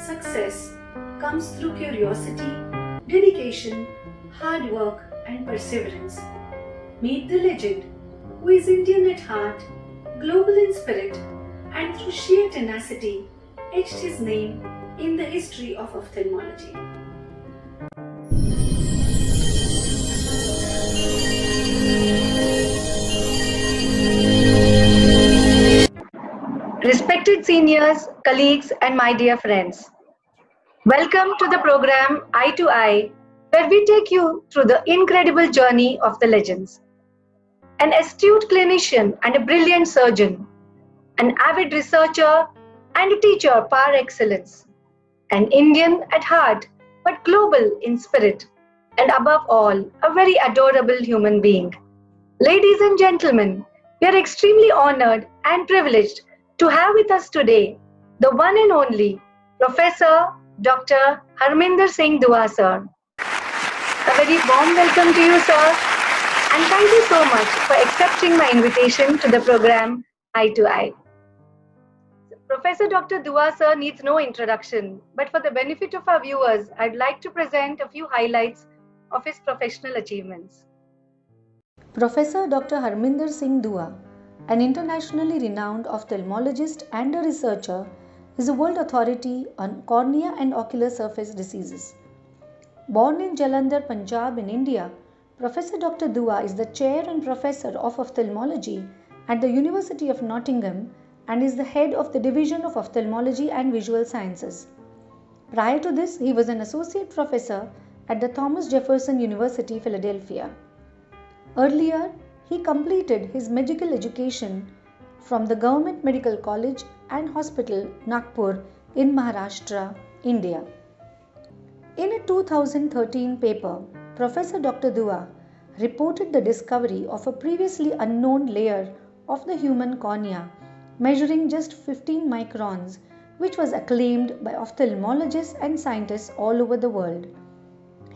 Success comes through curiosity, dedication, hard work, and perseverance. Meet the legend, who is Indian at heart, global in spirit, and through sheer tenacity, etched his name in the history of ophthalmology. Respected seniors, colleagues, and my dear friends, welcome to the program Eye to Eye, where we take you through the incredible journey of the legends. An astute clinician and a brilliant surgeon, an avid researcher and a teacher par excellence, an Indian at heart but global in spirit, and above all, a very adorable human being. Ladies and gentlemen, we are extremely honored and privileged to have with us today the one and only Professor Dr. Harminder Singh Dua, sir. A very warm welcome to you, sir, and thank you so much for accepting my invitation to the program Eye to Eye. Professor Dr. Dua, sir, needs no introduction, but for the benefit of our viewers, I'd like to present a few highlights of his professional achievements. Professor Dr. Harminder Singh Dua, an internationally renowned ophthalmologist and a researcher, is a world authority on cornea and ocular surface diseases. Born in Jalandhar, Punjab in India, Professor Dr. Dua is the chair and professor of ophthalmology at the University of Nottingham and is the head of the Division of Ophthalmology and Visual Sciences. Prior to this, he was an associate professor at the Thomas Jefferson University, Philadelphia. Earlier, he completed his medical education from the Government Medical College and Hospital, Nagpur in Maharashtra, India. In a 2013 paper, Professor Dr. Dua reported the discovery of a previously unknown layer of the human cornea measuring just 15 microns, which was acclaimed by ophthalmologists and scientists all over the world.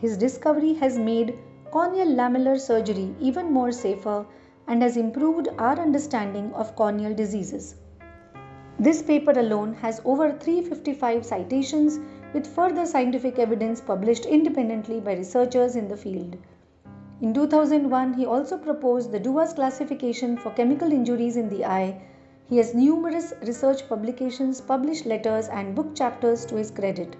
His discovery has made corneal lamellar surgery even more safer and has improved our understanding of corneal diseases. This paper alone has over 355 citations with further scientific evidence published independently by researchers in the field. In 2001, he also proposed the Dua's classification for chemical injuries in the eye. He has numerous research publications, published letters, and book chapters to his credit.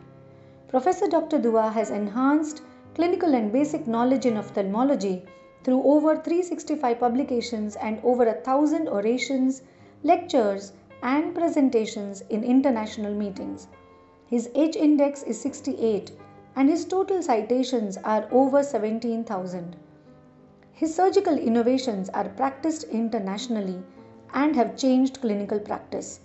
Professor Dr. Dua has enhanced clinical and basic knowledge in ophthalmology through over 365 publications and over 1,000 orations, lectures, and presentations in international meetings. His H index is 68 and his total citations are over 17,000. His surgical innovations are practiced internationally and have changed clinical practice.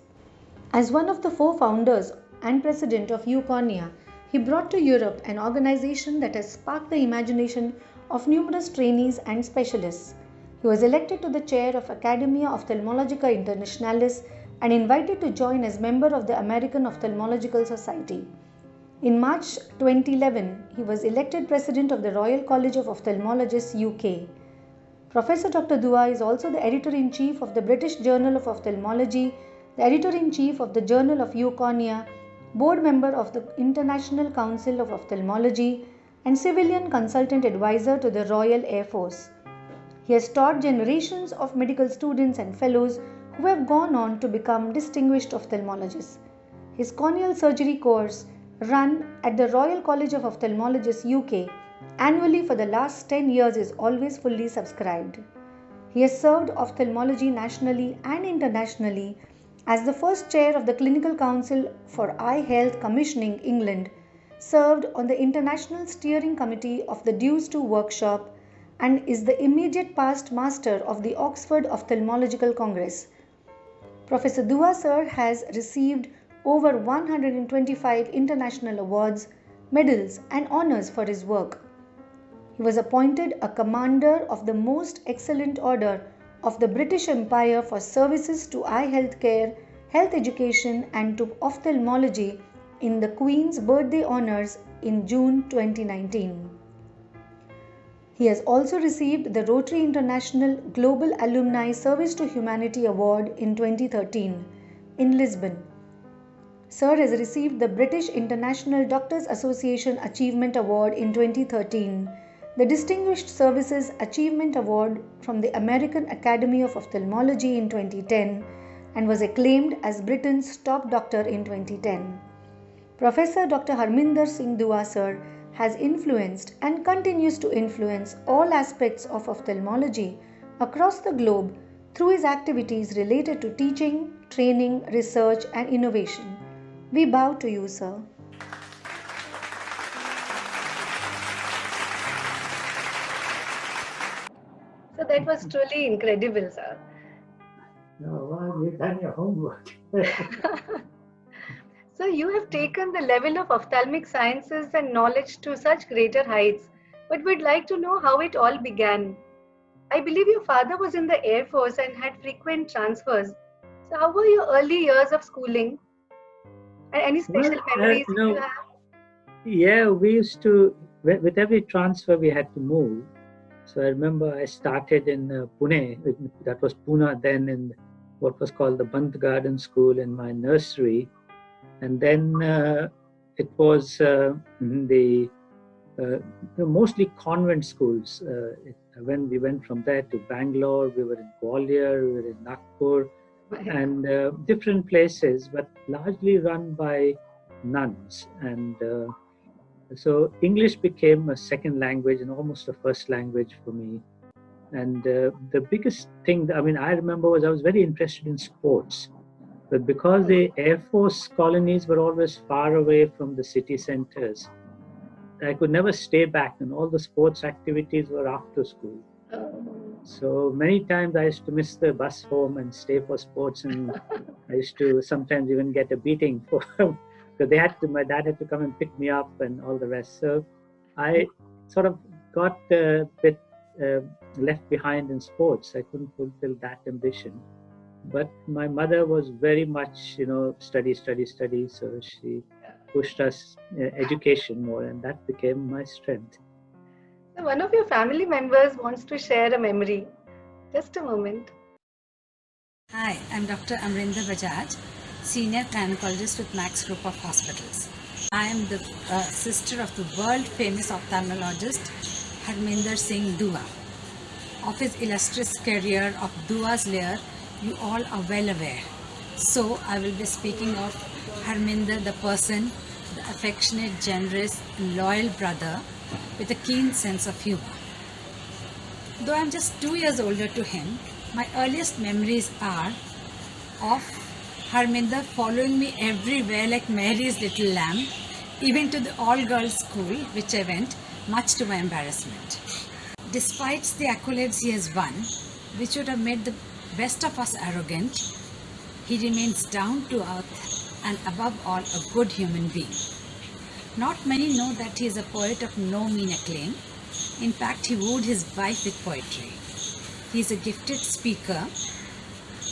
As one of the 4 founders and president of UCornea, he brought to Europe an organization that has sparked the imagination of numerous trainees and specialists. He was elected to the chair of Academia Ophthalmologica Internationalis and invited to join as member of the American Ophthalmological Society. In March 2011, he was elected president of the Royal College of Ophthalmologists UK. Professor Dr. Dua is also the editor-in-chief of the British Journal of Ophthalmology, the editor-in-chief of the Journal of UCornea, board member of the International Council of Ophthalmology, and civilian consultant advisor to the Royal Air Force. He has taught generations of medical students and fellows who have gone on to become distinguished ophthalmologists. His corneal surgery course, run at the Royal College of Ophthalmologists UK annually for the last 10 years, is always fully subscribed. He has served ophthalmology nationally and internationally as the first chair of the Clinical Council for Eye Health Commissioning, England, served on the International Steering Committee of the Dues 2 workshop, and is the immediate past master of the Oxford Ophthalmological Congress. Professor Dua sir has received over 125 international awards, medals, and honors for his work. He was appointed a Commander of the Most Excellent Order of the British Empire for services to eye health care, health education, and to ophthalmology in the Queen's Birthday Honours in June 2019. He has also received the Rotary International Global Alumni Service to Humanity Award in 2013 in Lisbon. Sir has received the British International Doctors Association Achievement Award in 2013, the Distinguished Services Achievement Award from the American Academy of Ophthalmology in 2010, and was acclaimed as Britain's top doctor in 2010. Professor Dr. Harminder Singh Dua Sir has influenced and continues to influence all aspects of ophthalmology across the globe through his activities related to teaching, training, research, and innovation. We bow to you, sir. So that was truly incredible, sir. No, you've done your homework. So you have taken the level of ophthalmic sciences and knowledge to such greater heights, but we'd like to know how it all began. I believe your father was in the Air Force and had frequent transfers. So how were your early years of schooling? And any special memories you have? Yeah, we used to, with every transfer we had to move. So I remember I started in Pune, that was Pune then, in what was called the Bant Garden School in my nursery. And then it was mostly convent schools. When we went from there to Bangalore, we were in Gwalior, we were in Nagpur, and different places, but largely run by nuns. And so English became a second language and almost a first language for me. And the biggest thing, I remember was I was very interested in sports. But because the Air Force colonies were always far away from the city centers, I could never stay back, and all the sports activities were after school. So many times I used to miss the bus home and stay for sports, and I used to sometimes even get a beating for because my dad had to come and pick me up and all the rest. So I sort of got a bit left behind in sports. I couldn't fulfill that ambition. But my mother was very much, study. So she pushed us education more, and that became my strength. So one of your family members wants to share a memory. Just a moment. Hi, I'm Dr. Amrinder Bajaj, Senior Gynecologist with Max Group of Hospitals. I am the sister of the world-famous ophthalmologist Harminder Singh Dua. Of his illustrious career of Dua's layer, you all are well aware. So I will be speaking of Harminder the person, the affectionate, generous, loyal brother with a keen sense of humor. Though I am just 2 years older to him, my earliest memories are of Harminder following me everywhere like Mary's little lamb, even to the all-girls school which I went, much to my embarrassment. Despite the accolades he has won, which would have made the best of us arrogant, he remains down to earth and above all a good human being. Not many know that he is a poet of no mean acclaim. In fact, he wooed his wife with poetry. He is a gifted speaker,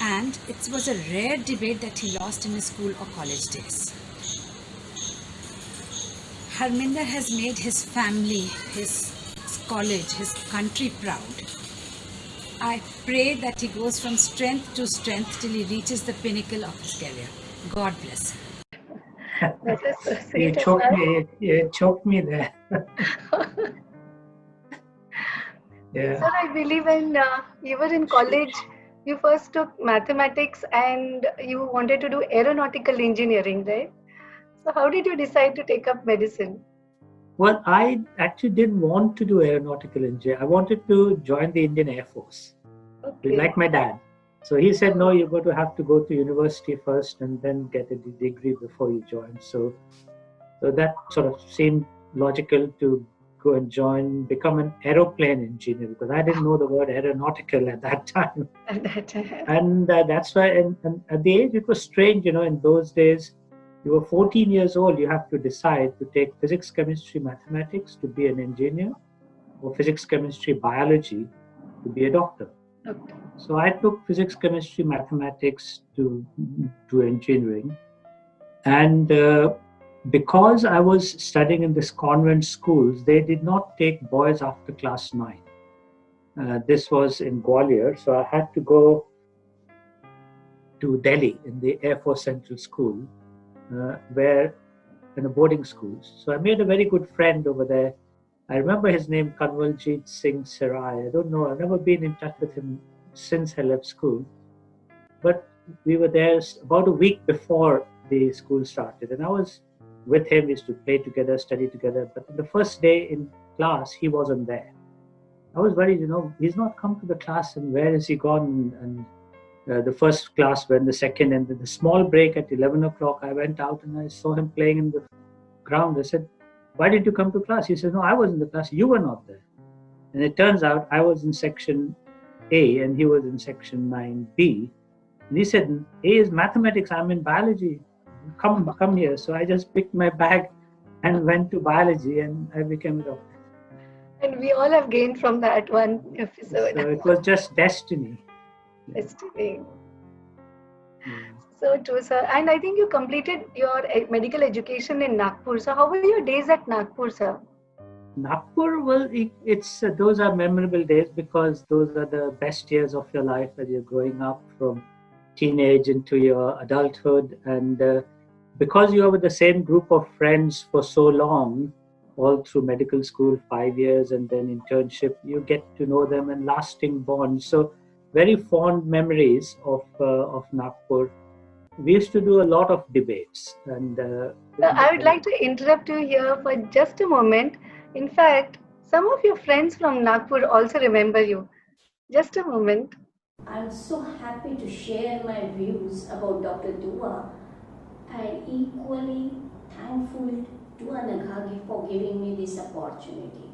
and it was a rare debate that he lost in his school or college days. Harminder has made his family, his college, his country proud. I pray that he goes from strength to strength till he reaches the pinnacle of his career. God bless him. That is so sweet. You choked me there. Yeah. Sir, I believe when you were in college, you first took mathematics and you wanted to do aeronautical engineering, right? So how did you decide to take up medicine? Well, I actually didn't want to do aeronautical engineering. I wanted to join the Indian Air Force, like my dad. So he said, no, you're going to have to go to university first and then get a degree before you join. So that sort of seemed logical to go and become an aeroplane engineer, because I didn't know the word aeronautical at that time. And that's why, and at the age, it was strange, in those days, you were 14 years old, you have to decide to take physics, chemistry, mathematics to be an engineer, or physics, chemistry, biology to be a doctor. Okay. So I took physics, chemistry, mathematics to engineering. And because I was studying in this convent schools, they did not take boys after class 9. This was in Gwalior, so I had to go to Delhi in the Air Force Central School. where in a boarding schools. So I made a very good friend over there. I remember his name, Kanwaljit Singh Sarai. I don't know, I've never been in touch with him since I left school. But we were there about a week before the school started, and I was with him. We used to play together, study together. But the first day in class, he wasn't there. I was worried, he's not come to the class, and where is he gone? And the first class went, the second, and then the small break at 11 o'clock, I went out and I saw him playing in the ground. I said, "Why did you come to class?" He said, "No, I was in the class. You were not there." And it turns out I was in section A and he was in section 9B. And he said, "A is mathematics, I'm in biology. Come here." So I just picked my bag and went to biology, and I became a doctor. And we all have gained from that one episode. So it was just destiny. Destiny. Yeah. So true, sir. And I think you completed your medical education in Nagpur. So how were your days at Nagpur, sir? Nagpur, well, those are memorable days because those are the best years of your life as you're growing up from teenage into your adulthood. And because you are with the same group of friends for so long, all through medical school, 5 years, and then internship, you get to know them and lasting bonds. So very fond memories of Nagpur. We used to do a lot of debates. And I would like to interrupt you here for just a moment. In fact, some of your friends from Nagpur also remember you. Just a moment. I'm so happy to share my views about Dr. Dua and equally thankful to Anagha for giving me this opportunity.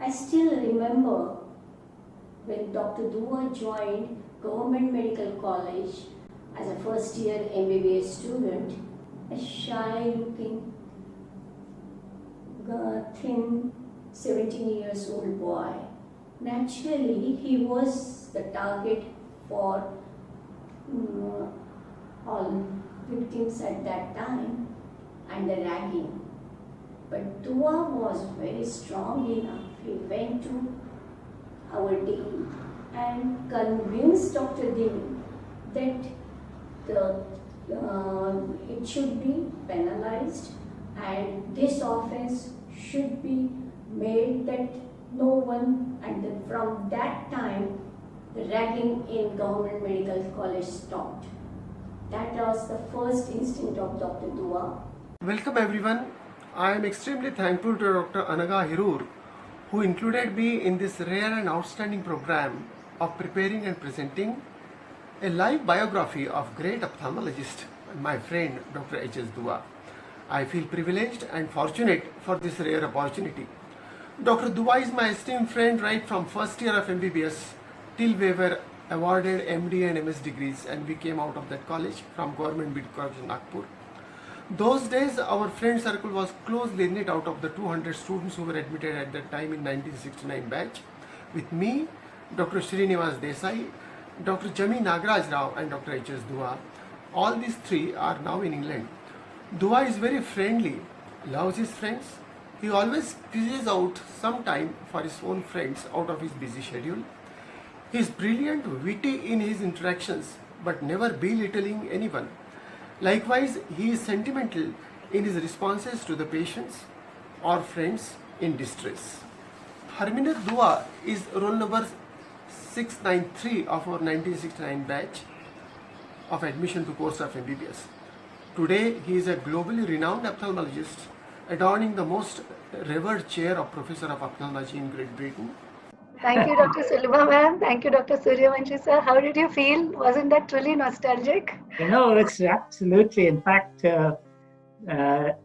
I still remember when Dr. Dua joined Government Medical College as a first year MBBS student, a shy looking, thin 17 years old boy. Naturally, he was the target for all victims at that time and the ragging. But Dua was very strong enough. He went to our dean and convinced Dr. Dean that it should be penalized and this offense should be made that no one, and from that time the ragging in Government Medical College stopped. That was the first instinct of Dr. Dua. Welcome everyone. I am extremely thankful to Dr. Anagha Heroor, who included me in this rare and outstanding program of preparing and presenting a live biography of great ophthalmologist, my friend Dr. H.S. Dua. I feel privileged and fortunate for this rare opportunity. Dr. Dua is my esteemed friend right from first year of MBBS till we were awarded MD and MS degrees and we came out of that college from Government Medical College in Nagpur. Those days our friend circle was closely knit out of the 200 students who were admitted at that time in 1969 batch. With me, Dr. Srinivas Desai, Dr. Jami Nagaraj Rao and Dr. H.S. Dua. All these three are now in England. Dua is very friendly, loves his friends. He always squeezes out some time for his own friends out of his busy schedule. He is brilliant, witty in his interactions, but never belittling anyone. Likewise, he is sentimental in his responses to the patients or friends in distress. Harminder Dua is roll number 693 of our 1969 batch of admission to course of MBBS. Today, he is a globally renowned ophthalmologist, adorning the most revered chair of Professor of Ophthalmology in Great Britain. Thank you, Dr. Sulima ma'am. Thank you, Dr. Suryavanshi sir. How did you feel? Wasn't that truly nostalgic? It's absolutely. In fact, Sulba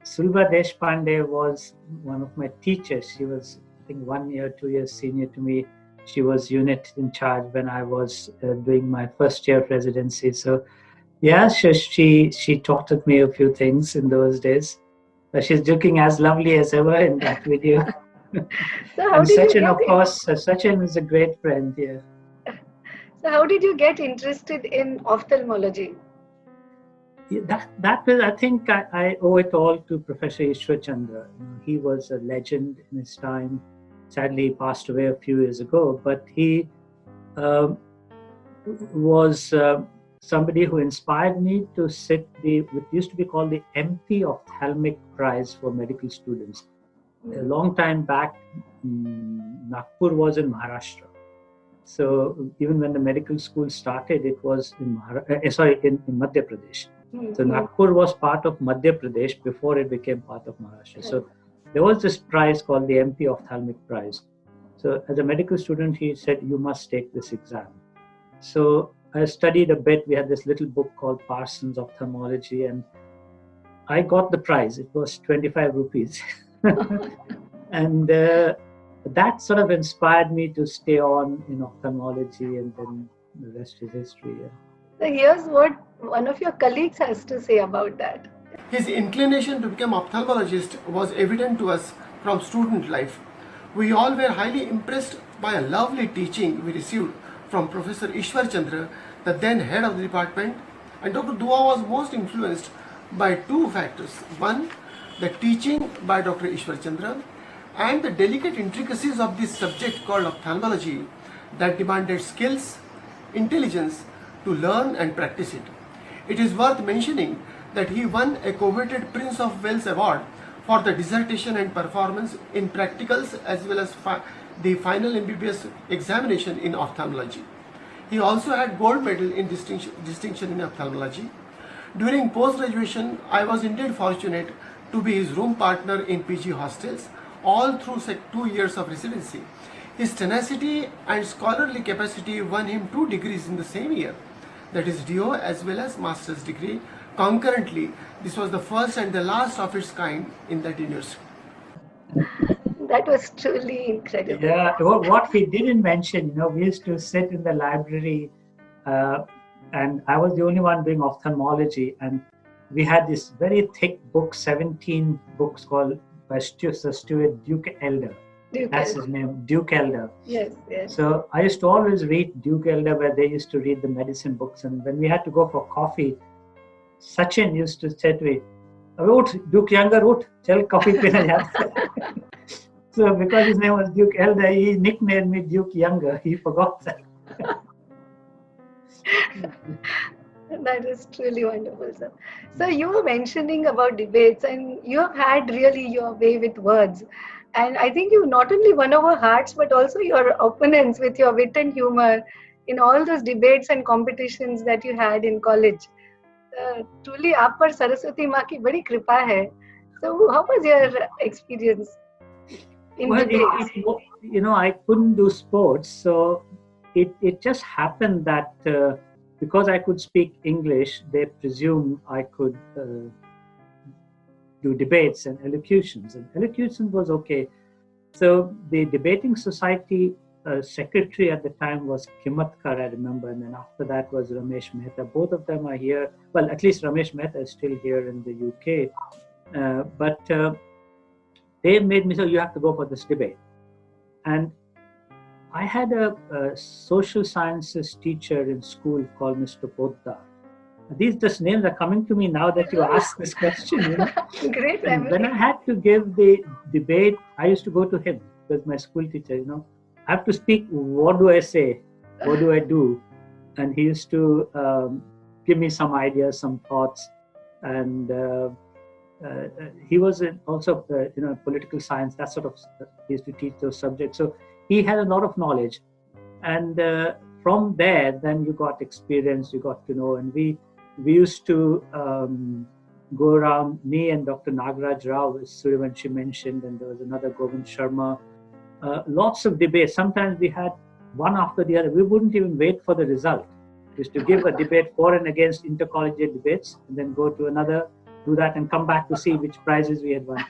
Deshpande was one of my teachers. She was, I think, 1 year, 2 years senior to me. She was unit in charge when I was doing my first year of residency. So, yeah, she taught me a few things in those days. She's looking as lovely as ever in that video. So how And did Sachin, you of get course, Sachin is a great friend here. So how did you get interested in ophthalmology? That was, I think, I owe it all to Professor Ishwar Chandra. He was a legend in his time. Sadly, he passed away a few years ago, but he was somebody who inspired me to sit what used to be called the MP Ophthalmic Prize for medical students. A long time back, Nagpur was in Maharashtra. So even when the medical school started, it was in Madhya Pradesh. So Nagpur was part of Madhya Pradesh before it became part of Maharashtra. So there was this prize called the MP Ophthalmic Prize. So as a medical student, he said, you must take this exam. So I studied a bit. We had this little book called Parsons Ophthalmology, and I got the prize. It was 25 rupees. And that sort of inspired me to stay on in ophthalmology, and then the rest is history. Yeah. So here's what one of your colleagues has to say about that. His inclination to become ophthalmologist was evident to us from student life. We all were highly impressed by a lovely teaching we received from Professor Ishwar Chandra, the then head of the department, and Dr. Dua was most influenced by two factors. One, the teaching by Dr. Ishwar Chandra, and the delicate intricacies of this subject called ophthalmology that demanded skills, intelligence to learn and practice it. It is worth mentioning that he won a coveted Prince of Wales Award for the dissertation and performance in practicals as well as the final MBBS examination in ophthalmology. He also had gold medal in distinction in ophthalmology. During post-graduation, I was indeed fortunate to be his room partner in PG hostels all through 2 years of residency. His tenacity and scholarly capacity won him 2 degrees in the same year, that is DO as well as master's degree. Concurrently, this was the first and the last of its kind in that university. That was truly incredible. Yeah, what he didn't mention, we used to sit in the library, and I was the only one doing ophthalmology, and we had this very thick book, 17 books called by Sir Stuart Duke Elder. That's his name, Duke Elder. Yes, yes. So I used to always read Duke Elder, where they used to read the medicine books, and when we had to go for coffee, Sachin used to say to me, "Ut, Duke Younger, ut, chal coffee pina jata." So because his name was Duke Elder, he nicknamed me Duke Younger. He forgot that. That is truly wonderful, sir. So you were mentioning about debates, and you have had really your way with words. And I think you not only won over hearts, but also your opponents with your wit and humor in all those debates and competitions that you had in college. Truly, आप पर सरस्वती माँ की बड़ी कृपा है. So how was your experience in debates? I couldn't do sports, so it just happened that because I could speak English, they presumed I could do debates and elocutions, and elocution was okay. So the debating society secretary at the time was Kimatkar, I remember, and then after that was Ramesh Mehta. Both of them are here. Well, at least Ramesh Mehta is still here in the UK. But they made me say, you have to go for this debate. And I had a social sciences teacher in school called Mr. Poddar. These just names are coming to me now that you asked this question. Great. And when I had to give the debate, I used to go to him because my school teacher, I have to speak. What do I say? What do I do? And he used to give me some ideas, some thoughts. And he was also, political science, that sort of, he used to teach those subjects. So he had a lot of knowledge. And from there, then you got experience, you got to know. And we used to go around, me and Dr. Nagaraj Rao, as Suryavanshi mentioned, and there was another Govind Sharma. Lots of debates. Sometimes we had one after the other. We wouldn't even wait for the result. We used to give a debate for and against intercollegiate debates, and then go to another, do that, and come back to see which prizes we had won.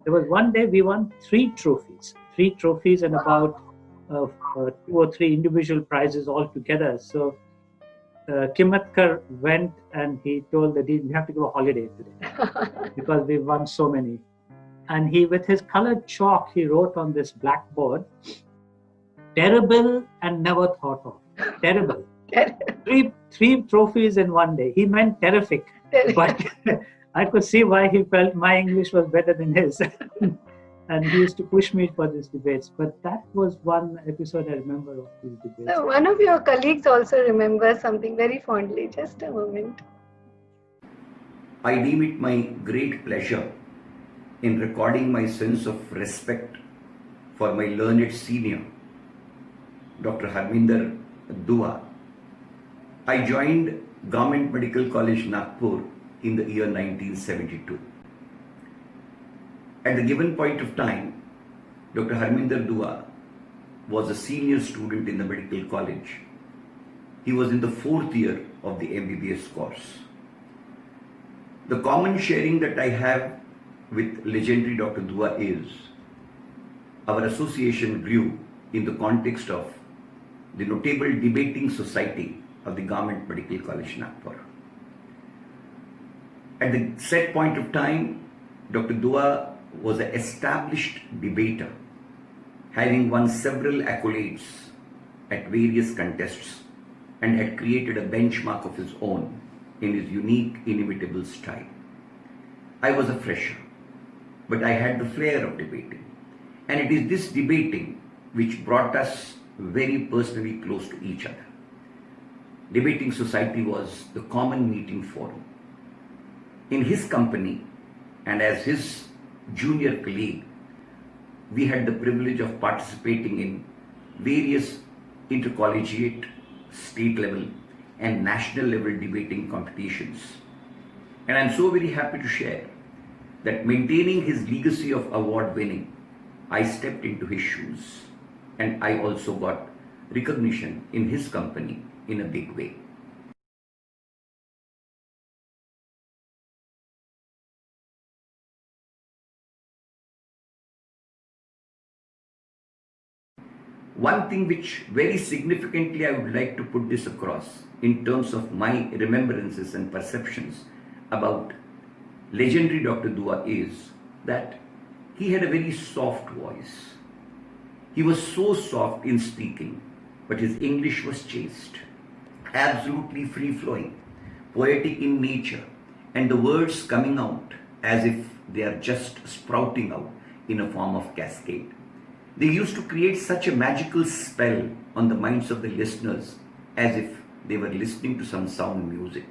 There was one day we won 3 trophies and about 2 or 3 individual prizes all together. So Kimatkar went and he told the dean, we have to go on holiday today because we've won so many. And he, with his colored chalk, he wrote on this blackboard, terrible and never thought of. Terrible. 3 trophies in one day. He meant terrific. But I could see why he felt my English was better than his. And he used to push me for these debates. But that was one episode I remember of these debates. So one of your colleagues also remembers something very fondly. Just a moment. I deem it my great pleasure in recording my sense of respect for my learned senior, Dr. Harminder Dua. I joined Government Medical College Nagpur in the year 1972. At the given point of time, Dr. Harminder Dua was a senior student in the medical college. He was in the 4th year of the MBBS course. The common sharing that I have with legendary Dr. Dua is our association grew in the context of the notable debating society of the Government Medical College Nagpur. At the set point of time, Dr. Dua was an established debater, having won several accolades at various contests and had created a benchmark of his own in his unique, inimitable style. I was a fresher, but I had the flair of debating. And it is this debating which brought us very personally close to each other. Debating society was the common meeting forum. In his company and as his junior colleague, we had the privilege of participating in various intercollegiate, state level and national level debating competitions. And I'm so very happy to share that maintaining his legacy of award winning, I stepped into his shoes and I also got recognition in his company in a big way. One thing which very significantly I would like to put this across in terms of my remembrances and perceptions about legendary Dr. Dua is that he had a very soft voice. He was so soft in speaking, but his English was chaste, absolutely free-flowing, poetic in nature, and the words coming out as if they are just sprouting out in a form of cascade. They used to create such a magical spell on the minds of the listeners as if they were listening to some sound music.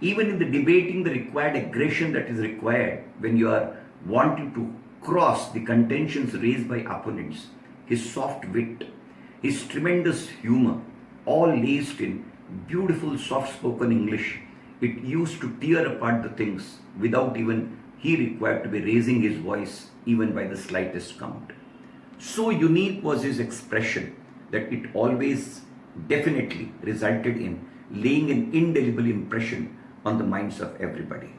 Even in the debating, the required aggression that is required when you are wanting to cross the contentions raised by opponents, his soft wit, his tremendous humor, all laced in beautiful soft-spoken English, it used to tear apart the things without even he required to be raising his voice even by the slightest count. So unique was his expression that it always definitely resulted in laying an indelible impression on the minds of everybody.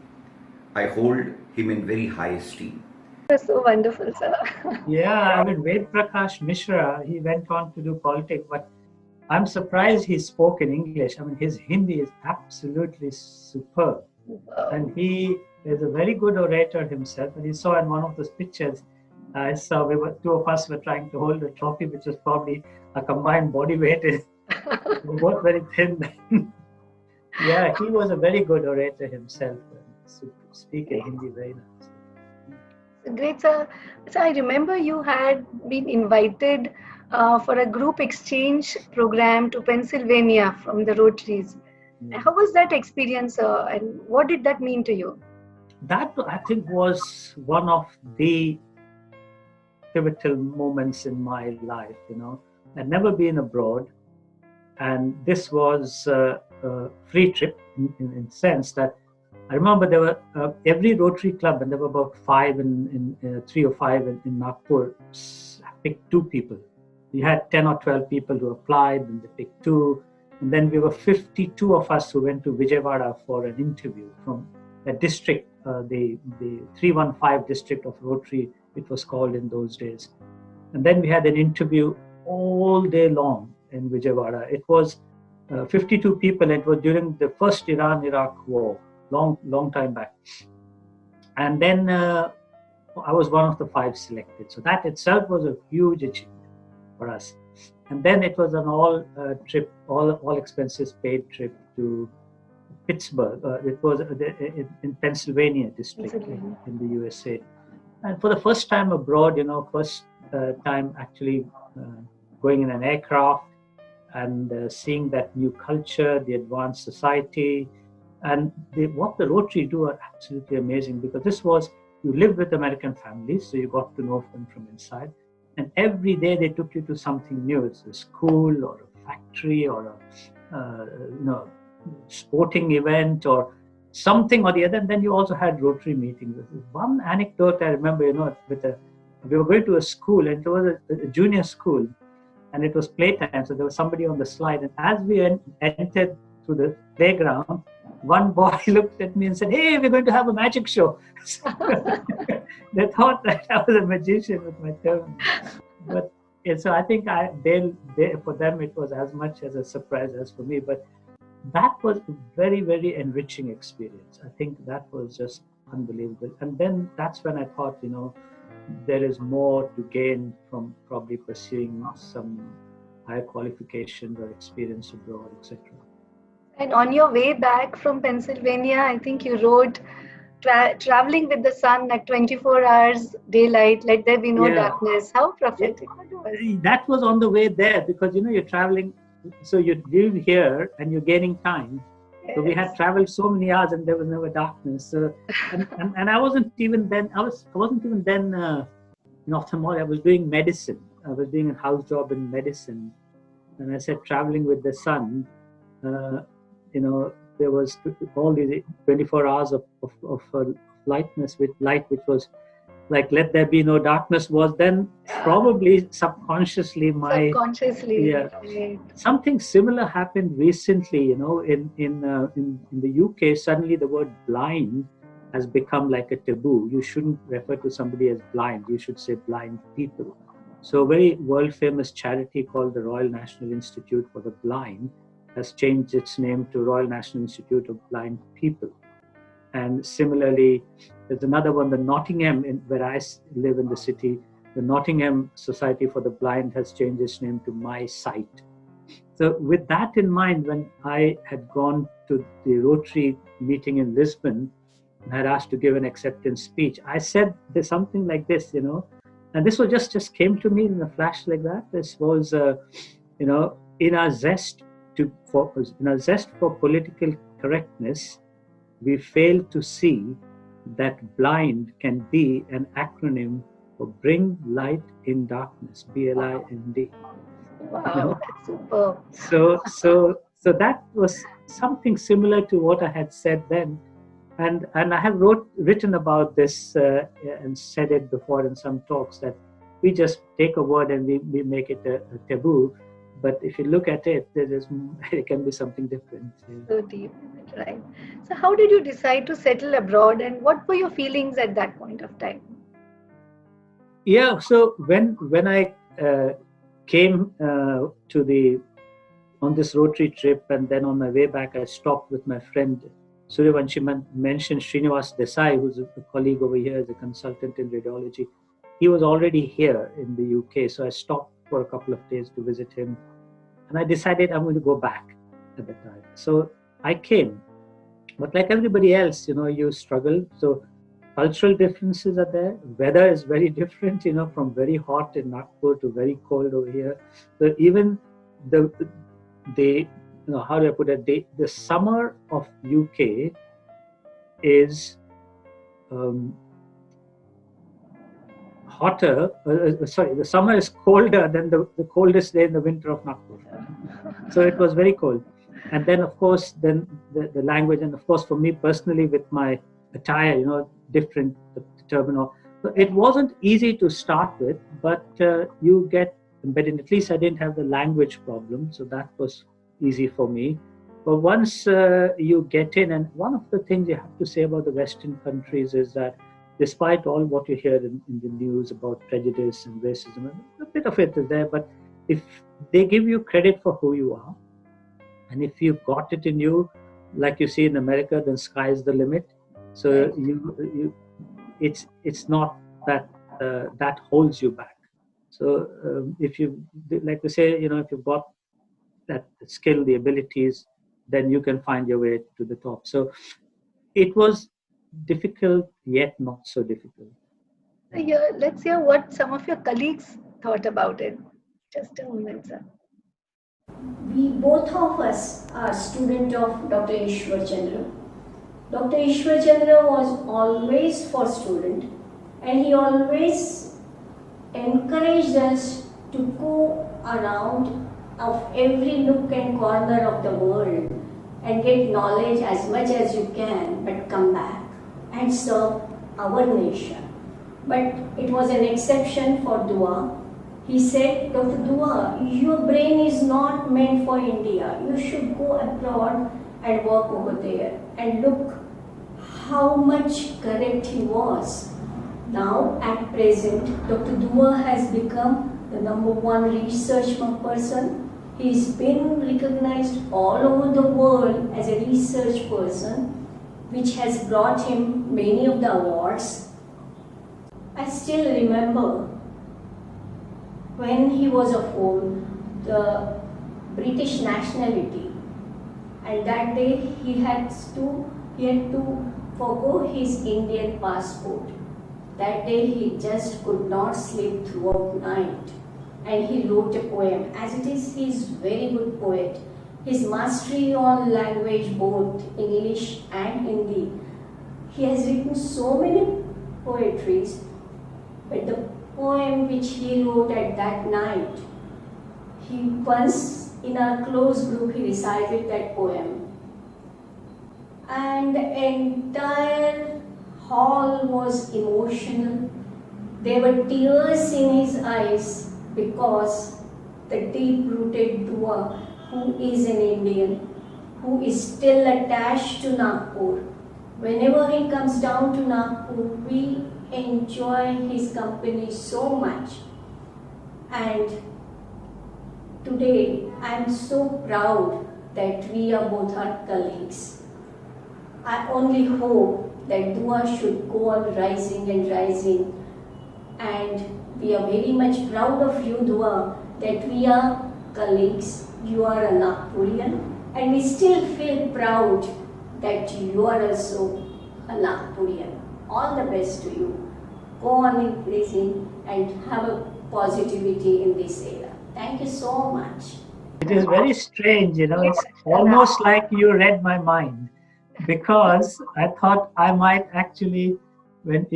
I hold him in very high esteem. It was so wonderful, sir. Yeah, I mean, Ved Prakash Mishra, he went on to do politics, but I'm surprised he spoke in English. I mean, his Hindi is absolutely superb. And he is a very good orator himself. And he saw in one of those pictures, I saw two of us were trying to hold a trophy, which was probably a combined body weight. We were both very thin. Yeah, he was a very good orator himself. Speaking Hindi very nice. Great, sir. So I remember you had been invited for a group exchange program to Pennsylvania from the Rotaries. How was that experience, sir, and what did that mean to you? That, I think, was one of the pivotal moments in my life. I'd never been abroad, and this was a free trip in sense that I remember there were every Rotary club, and there were about 3 or 5 in Nagpur, picked 2 people. We had 10 or 12 people who applied, and they picked 2. And then we were 52 of us who went to Vijayawada for an interview from a district, the 315 district of Rotary, it was called in those days. And then we had an interview all day long in Vijayawada. It was 52 people. It was during the first Iran-Iraq war, long time back. And then I was one of the 5 selected. So that itself was a huge achievement for us. And then it was an all trip, all expenses paid trip to Pittsburgh. It was in Pennsylvania district in the USA. And for the first time abroad, first time actually going in an aircraft and seeing that new culture, the advanced society, and what the Rotary do are absolutely amazing, because this was, you live with American families, so you got to know them from inside. And every day they took you to something new. It's a school or a factory or a sporting event or something or the other. And then you also had Rotary meetings. One anecdote I remember, we were going to a school, and it was a junior school, and it was playtime. So there was somebody on the slide, and as we entered through the playground, one boy looked at me and said, "Hey, we're going to have a magic show." They thought that I was a magician with my turban. But so I think for them it was as much as a surprise as for me. But that was a very, very enriching experience. I think that was just unbelievable. And then that's when I thought, there is more to gain from probably pursuing some higher qualifications or experience abroad, etc. And on your way back from Pennsylvania, I think you wrote, traveling with the sun at 24 hours daylight, let there be no darkness. How prophetic that was. That was on the way there, because you're traveling, so you live here and you're gaining time. Yes. So we had traveled so many hours and there was never darkness. So, and I wasn't even then in ophthalmology. I was doing medicine. I was doing a house job in medicine, and I said traveling with the sun. There was all these 24 hours of lightness with light, which was like, let there be no darkness, was then probably subconsciously right. Something similar happened recently, in the UK. Suddenly the word blind has become like a taboo. You shouldn't refer to somebody as blind. You should say blind people. So a very world famous charity called the Royal National Institute for the Blind has changed its name to Royal National Institute of Blind People. And similarly, there's another one, the Nottingham, where I live in the city, the Nottingham Society for the Blind has changed its name to My Sight. So with that in mind, when I had gone to the Rotary meeting in Lisbon and had asked to give an acceptance speech, I said there's something like this, and this was just came to me in a flash like that. This was, in our zest for political correctness, we fail to see that blind can be an acronym for Bring Light in Darkness, BLIND. Wow, that's superb. So that was something similar to what I had said then, and I have written about this and said it before in some talks, that we just take a word and we make it a taboo. But if you look at it, it can be something different. So deep, right? So how did you decide to settle abroad, and what were your feelings at that point of time? Yeah, so when I came on this Rotary trip, and then on my way back, I stopped with my friend Suryavanshi mentioned Srinivas Desai, who's a colleague over here as a consultant in radiology. He was already here in the UK, so I stopped for a couple of days to visit him, and I decided I'm going to go back at the time. So I came, but like everybody else, you struggle. So cultural differences are there. Weather is very different, from very hot in Nagpur to very cold over here. So even how do I put it? The summer of UK is hotter. The summer is colder than the coldest day in the winter of Nagpur. So it was very cold. And then, of course, the language, and of course, for me personally, with my attire, different, the turban. So it wasn't easy to start with, but you get embedded. At least I didn't have the language problem, so that was easy for me. But once you get in, and one of the things you have to say about the Western countries is that despite all what you hear in the news about prejudice and racism, a bit of it is there, but if they give you credit for who you are, and if you've got it in you, like you see in America, then sky's the limit. So it's not that that holds you back. So if you, like to say, if you've got that skill, the abilities, then you can find your way to the top. So it was difficult, yet not so difficult. Here, let's hear what some of your colleagues thought about it. Just a moment, sir. We both of us are student of Dr. Ishwar Chandra. Dr. Ishwar Chandra was always for student, and he always encouraged us to go around of every nook and corner of the world and get knowledge as much as you can, but come back and serve our nation. But it was an exception for Dua. He said, Dr. Dua, your brain is not meant for India. You should go abroad and work over there. And look how much correct he was. Now, at present, Dr. Dua has become the #1 research person. He's been recognized all over the world as a research person, which has brought him many of the awards. I still remember when he was afforded the British nationality, and that day he had to forgo his Indian passport. That day he just could not sleep throughout night, and he wrote a poem. As it is, he is very good poet. His mastery on language, both English and Hindi. He has written so many poetries, but the poem which he wrote at that night, he once in our close group he recited that poem, and the entire hall was emotional. There were tears in his eyes because the deep-rooted Dua, who is an Indian, who is still attached to Nagpur. Whenever he comes down to Nagpur, we enjoy his company so much. And today, I am so proud that we are both our colleagues. I only hope that Dua should go on rising and rising. And we are very much proud of you, Dua, that we are colleagues. You are a Nagpurian, and we still feel proud that you are also a Nagpurian. All the best to you. Go on increasing and have a positivity in this era. Thank you so much. It is very strange, it's almost like you read my mind, because I thought I might actually, when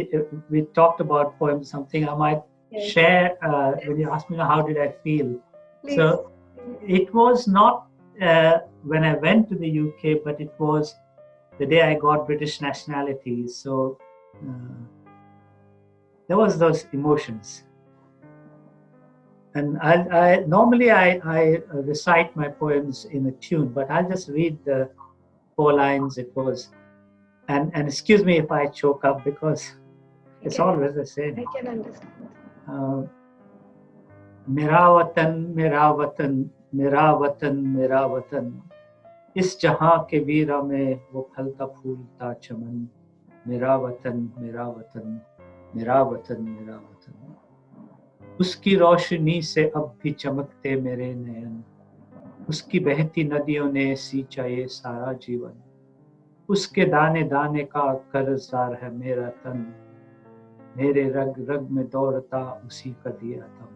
we talked about poems, something I might share when you asked me how did I feel. Please. So it was not when I went to the UK, but it was the day I got British nationality. So there was those emotions. And I normally recite my poems in a tune, but I'll just read the 4 lines. It was, and excuse me if I choke up, because it's always the same. I can understand. मेरा वतन मेरा वतन मेरा वतन मेरा वतन, इस जहां के वीरा में वो फलता फूलता चमन, मेरा वतन मेरा वतन मेरा वतन मेरा वतन, उसकी रोशनी से अब भी चमकते मेरे नयन, उसकी बहती नदियों ने सींचा ये सारा जीवन, उसके दाने दाने का कर्जदार है मेरा तन, मेरे रग रग में दौड़ता उसी का दिया था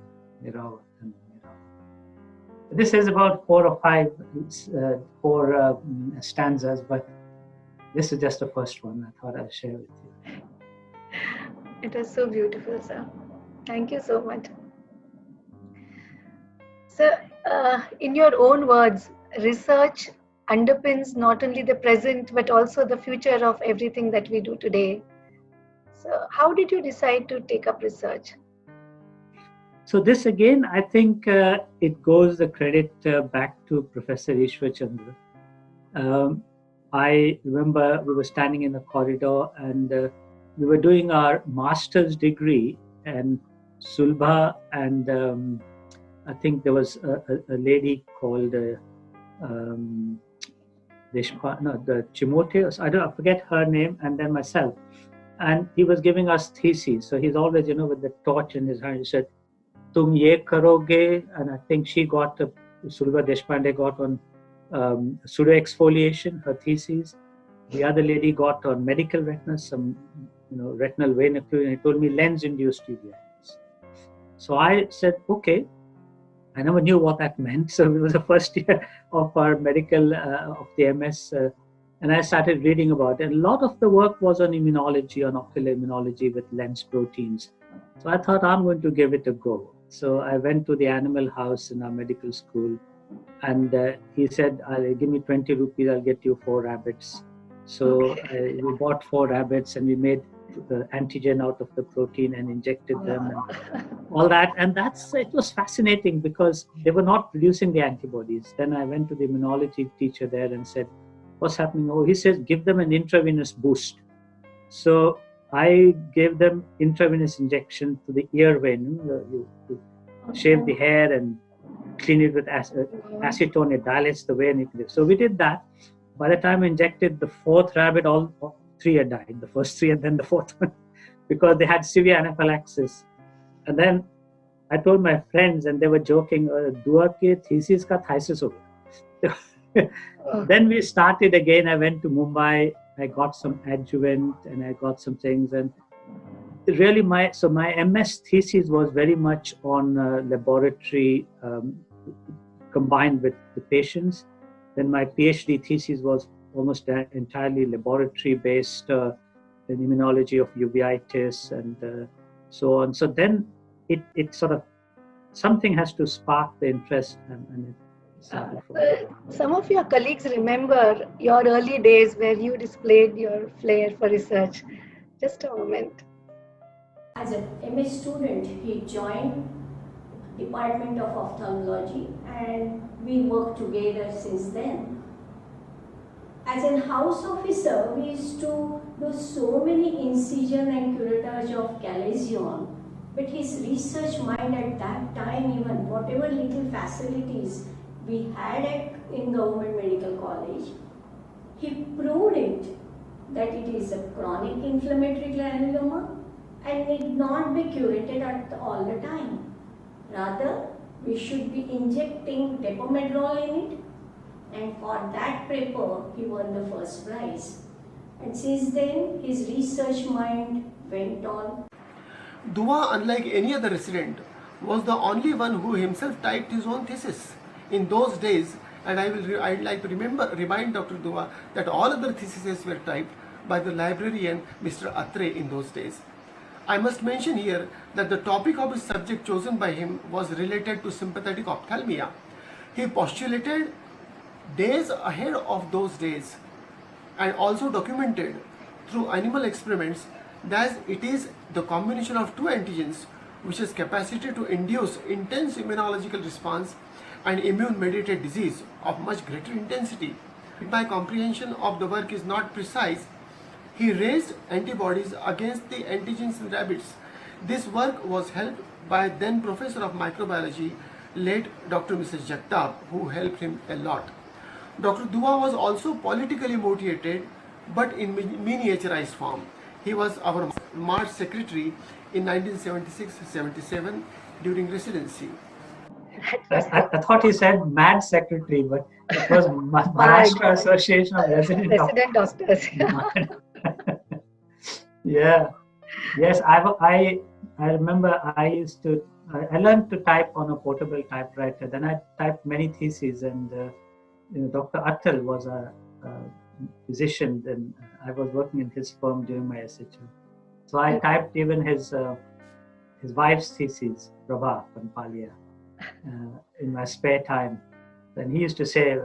मेरा वतन मेरा वतन. This is about 4 or 5 stanzas, but this is just the first one. I thought I'd share with you. It was so beautiful, sir. Thank you so much. Sir, in your own words, research underpins not only the present but also the future of everything that we do today. So how did you decide to take up research? So this again, I think it goes the credit back to Professor Ishwar Chandra. I remember we were standing in the corridor and we were doing our master's degree, and Sulbha and I think there was a lady called Chimote, I forget her name, and then myself. And he was giving us theses. So he's always, with the torch in his hand, he said, Tum ye karoge, and I think she got, Sulbha Deshpande got on pseudo-exfoliation, her thesis. The other lady got on medical retina, some retinal vein occlusion. He told me lens-induced uveitis. So I said, okay. I never knew what that meant. So it was the first year of our medical, of the MS, and I started reading about it. A lot of the work was on immunology, on ocular immunology with lens proteins. So I thought I'm going to give it a go. So I went to the animal house in our medical school, and he said, give me 20 rupees, I'll get you 4 rabbits. So we bought 4 rabbits and we made the antigen out of the protein and injected them and all that. And it was fascinating because they were not producing the antibodies. Then I went to the immunology teacher there and said, what's happening? Oh, he says, give them an intravenous boost. So I gave them intravenous injection to the ear vein. You shave the hair and clean it with acetone, it dilates the vein. So we did that. By the time I injected the 4th rabbit, all 3 had died. The first 3 and then the 4th one, because they had severe anaphylaxis. And then I told my friends, and they were joking, Dua ke thesis ka thesis ho gaya. Then we started again. I went to Mumbai. I got some adjuvant and I got some things. And really my MS thesis was very much on laboratory combined with the patients. Then my PhD thesis was almost entirely laboratory based in immunology of uveitis and so on. So then it sort of, something has to spark the interest and it started from there. Some of your colleagues remember your early days where you displayed your flair for research. Just a moment. As a MS student, he joined Department of Ophthalmology and we worked together since then. As a house officer, we used to do so many incision and curettage of chalazion, but his research mind at that time, even whatever little facilities we had in Government Medical College, he proved it that it is a chronic inflammatory granuloma and need not be curated all the time. Rather, we should be injecting depomedrol in it, and for that paper, he won the first prize. And since then, his research mind went on. Dua, unlike any other resident, was the only one who himself typed his own thesis. In those days, and I'd like to remind Dr. Dua that all other theses were typed by the librarian Mr. Atre in those days. I must mention here that the topic of his subject chosen by him was related to sympathetic ophthalmia. He postulated days ahead of those days and also documented through animal experiments that it is the combination of 2 antigens which has capacity to induce intense immunological response and immune-mediated disease of much greater intensity. My comprehension of the work is not precise. He raised antibodies against the antigens in rabbits. This work was helped by then Professor of Microbiology, late Dr. Mrs. Jagtap, who helped him a lot. Dr. Dua was also politically motivated, but in miniaturized form. He was our March secretary in 1976-77 during residency. I thought he said mad secretary, but it was Maharashtra Association of Resident Doctors. Yeah. Yes, I remember I learned to type on a portable typewriter. Then I typed many theses, and Dr. Atal was a physician. Then I was working in his firm during my SHM. So I typed even his wife's thesis, Prabha Panpalia, in my spare time. Then he used to say,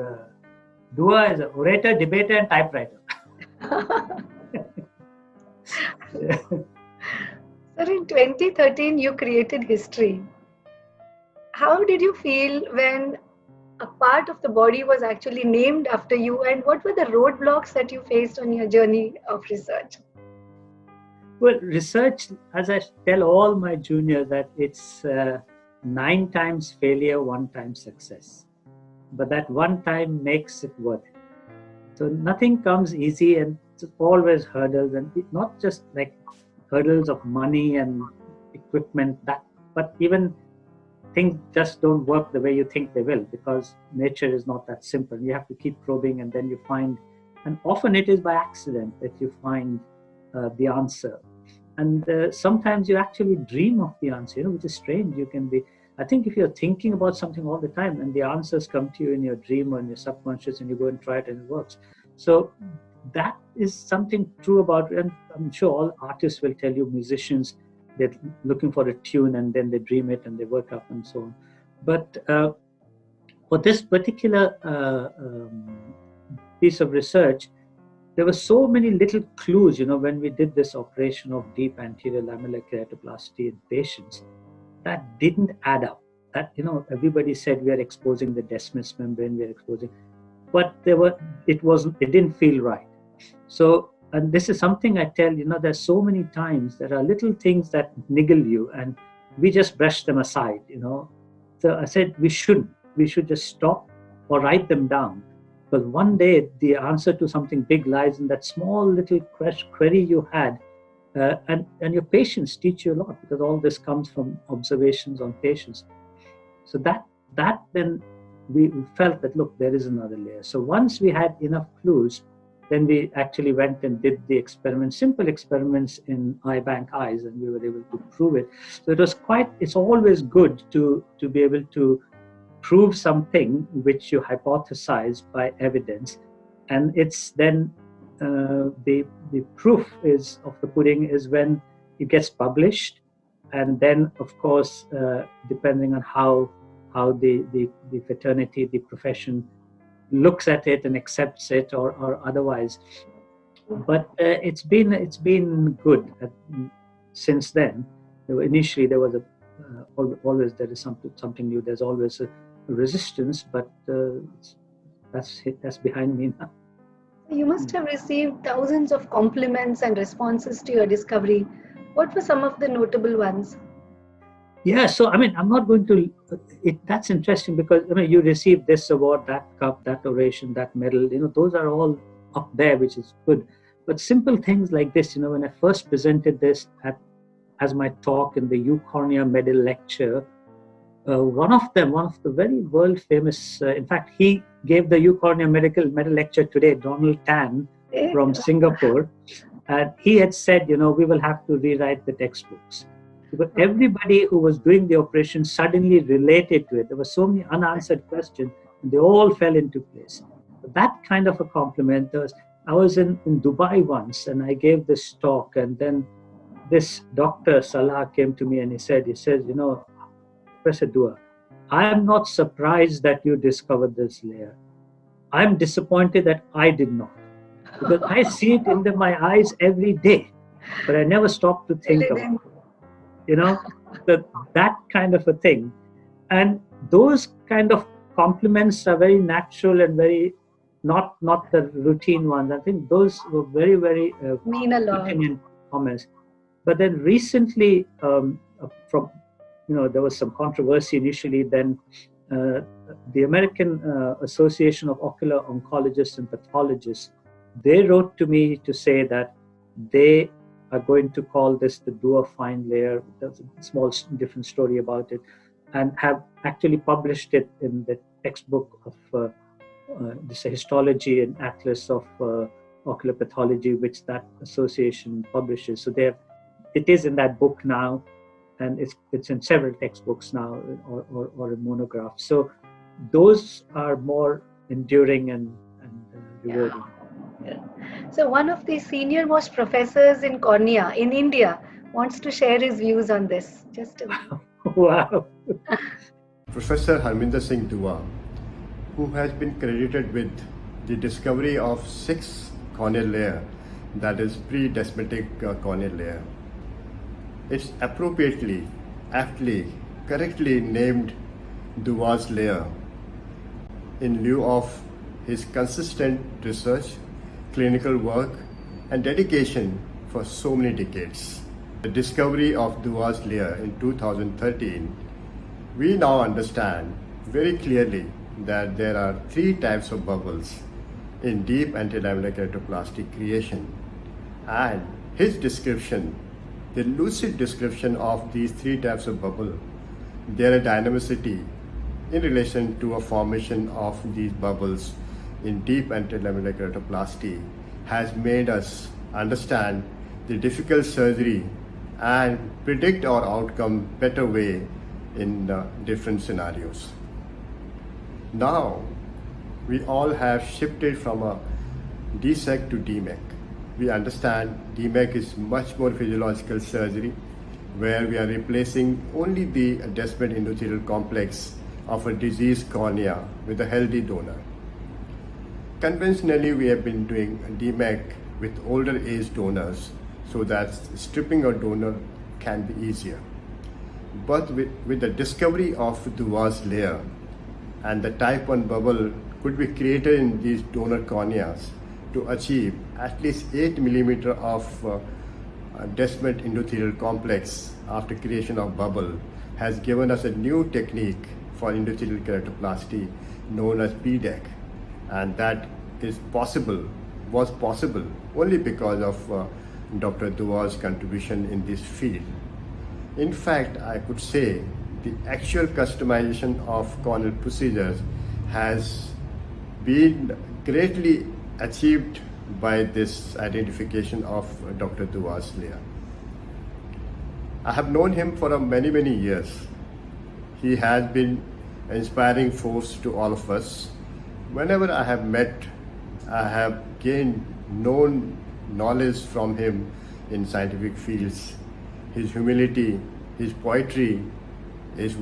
Dua is an orator, debater, and typewriter. Sir, in 2013, you created history. How did you feel when a part of the body was actually named after you, and what were the roadblocks that you faced on your journey of research? Well, research, as I tell all my juniors, that it's 9 times failure, 1 time success. But that 1 time makes it worth it. So nothing comes easy, and it's always hurdles, and not just like hurdles of money and equipment, but even things just don't work the way you think they will, because nature is not that simple. You have to keep probing, and then you find, and often it is by accident that you find the answer. And sometimes you actually dream of the answer, which is strange. You can be, I think if you're thinking about something all the time and the answers come to you in your dream or in your subconscious and you go and try it and it works. So that is something true about, and I'm sure all artists will tell you, musicians, they're looking for a tune and then they dream it and they work up and so on. But for this particular piece of research, there were so many little clues, when we did this operation of deep anterior lamellar keratoplasty in patients, that didn't add up. That, everybody said we are exposing the desmus membrane, we are exposing, but it didn't feel right. So, and this is something I tell, there's so many times there are little things that niggle you and we just brush them aside, So I said we shouldn't. We should just stop or write them down. Because one day the answer to something big lies in that small little query you had. And your patients teach you a lot, because all this comes from observations on patients. So that then we felt that, look, there is another layer. So once we had enough clues, then we actually went and did the experiment, simple experiments in eye bank eyes, and we were able to prove it. So it's always good to be able to prove something which you hypothesize by evidence. And it's then the proof of the pudding is when it gets published, and then of course depending on how the fraternity, the profession looks at it and accepts it or otherwise. But it's been good since then. Initially there was always there is something new. There's always a resistance, but that's behind me now. You must have received thousands of compliments and responses to your discovery. What were some of the notable ones? Yeah, so I'm not going to. That's interesting, because you received this award, that cup, that oration, that medal. Those are all up there, which is good. But simple things like this, when I first presented this as my talk in the Eucornea Medal Lecture, one of the very world famous, in fact, he gave the Eucornea Medal Lecture today, Donald Tan from Singapore, and he had said, we will have to rewrite the textbooks. Because everybody who was doing the operation suddenly related to it. There were so many unanswered questions, and they all fell into place. That kind of a compliment. I was in Dubai once, and I gave this talk, and then this Dr. Salah came to me and he says, Professor Dua, I am not surprised that you discovered this layer. I'm disappointed that I did not. Because I see it in my eyes every day, but I never stop to think about it. That kind of a thing. And those kind of compliments are very natural and very not the routine ones. I think those were very, very mean a lot. Comments. But then recently, there was some controversy initially. Then the American Association of Ocular Oncologists and Pathologists, they wrote to me to say that they are going to call this the Dua fine layer. There's a small different story about it, and have actually published it in the textbook of this histology and atlas of ocular pathology, which that association publishes. So it is in that book now, and it's in several textbooks now, or in monographs. So those are more enduring and rewarding. Yeah. So one of the senior most professors in cornea in India wants to share his views on this. Wow. Professor Harminder Singh Dua, who has been credited with the discovery of 6th corneal layer, that is pre-desmotic corneal layer. It's appropriately, aptly, correctly named Dua's layer in lieu of his consistent research, clinical work, and dedication for so many decades. The discovery of Dua's layer in 2013, we now understand very clearly that there are 3 types of bubbles in deep antilamellar keratoplasty creation. And his description, the lucid description of these 3 types of bubble, their dynamicity in relation to a formation of these bubbles in deep antilamellar keratoplasty, has made us understand the difficult surgery and predict our outcome better way in different scenarios. Now, we all have shifted from a DSEC to DMEC. We understand DMEC is much more physiological surgery where we are replacing only the descendant endothelial complex of a diseased cornea with a healthy donor. Conventionally, we have been doing DMEC with older age donors so that stripping a donor can be easier. But with the discovery of Dua's layer and the type 1 bubble could be created in these donor corneas to achieve at least 8 millimeter of descendant endothelial complex after creation of bubble has given us a new technique for endothelial keratoplasty known as PDEC, and that was possible only because of Dr. Dua's contribution in this field. In fact, I could say the actual customization of corneal procedures has been greatly achieved by this identification of Dr. Dua's layer. I have known him for many years. He has been an inspiring force to all of us. Whenever I have met, I have gained knowledge from him in scientific fields. His humility, his poetry is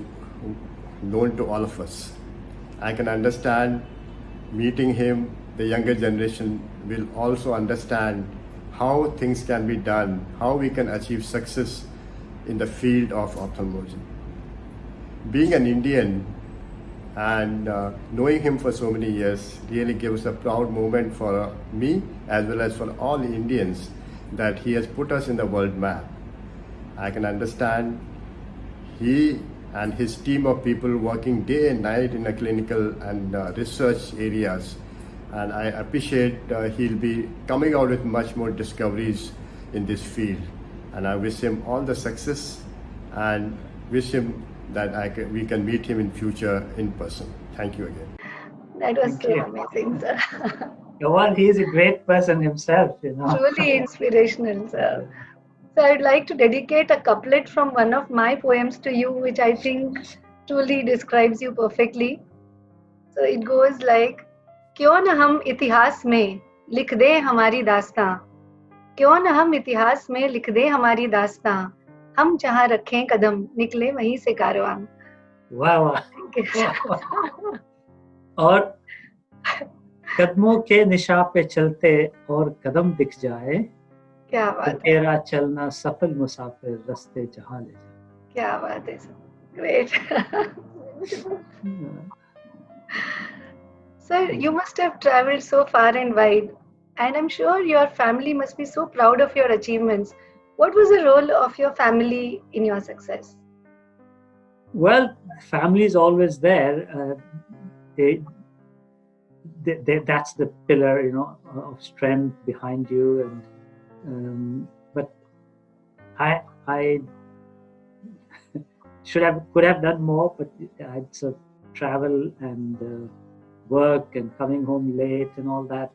known to all of us. I can understand meeting him, the younger generation will also understand how things can be done, how we can achieve success in the field of ophthalmology. Being an Indian and knowing him for so many years really gives a proud moment for me as well as for all Indians that he has put us in the world map. I can understand he and his team of people working day and night in the clinical and research areas, and I appreciate he'll be coming out with much more discoveries in this field, and I wish him all the success and wish him that we can meet him in future in person. Thank you again. That was Thank so you. amazing, sir. Well, he is a great person himself, Truly inspirational, sir. So I'd like to dedicate a couplet from one of my poems to you, which I think truly describes you perfectly. So it goes like, क्यों न हम इतिहास में लिख दे हमारी दास्तां, क्यों न हम इतिहास में लिख दे हमारी दास्तां, हम जहाँ रखें कदम निकले वहीं से कारवां. वाह और कदमों के निशा पे चलते और कदम दिख जाए, क्या बात है, तेरा चलना सफल मुसाफिर रास्ते जहां ले जाए. क्या बात है sir. Great. Sir, you must have traveled so far and wide, and I'm sure your family must be so proud of your achievements. What was the role of your family in your success? Well, family is always there. That's the pillar, of strength behind you. And but I could have done more, but I'd sort of travel and work and coming home late and all that.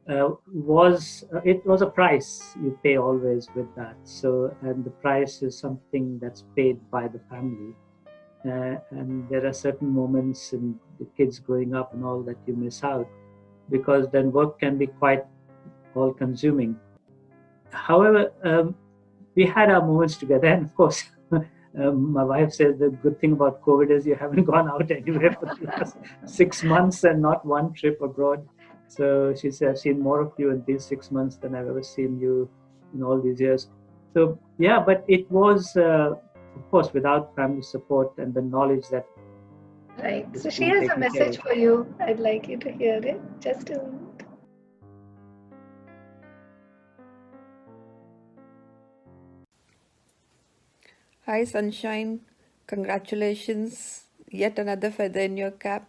It was a price you pay always with that. So, and the price is something that's paid by the family. And there are certain moments in the kids growing up and all that you miss out, because then work can be quite all-consuming. However, we had our moments together, and of course, my wife says the good thing about COVID is you haven't gone out anywhere for the last 6 months and not one trip abroad. So she said, I've seen more of you in these 6 months than I've ever seen you in all these years. So yeah, but it was, of course, without family support and the knowledge that. Right. So she has a message for you. I'd like you to hear it. Just a moment. Hi, Sunshine. Congratulations. Yet another feather in your cap.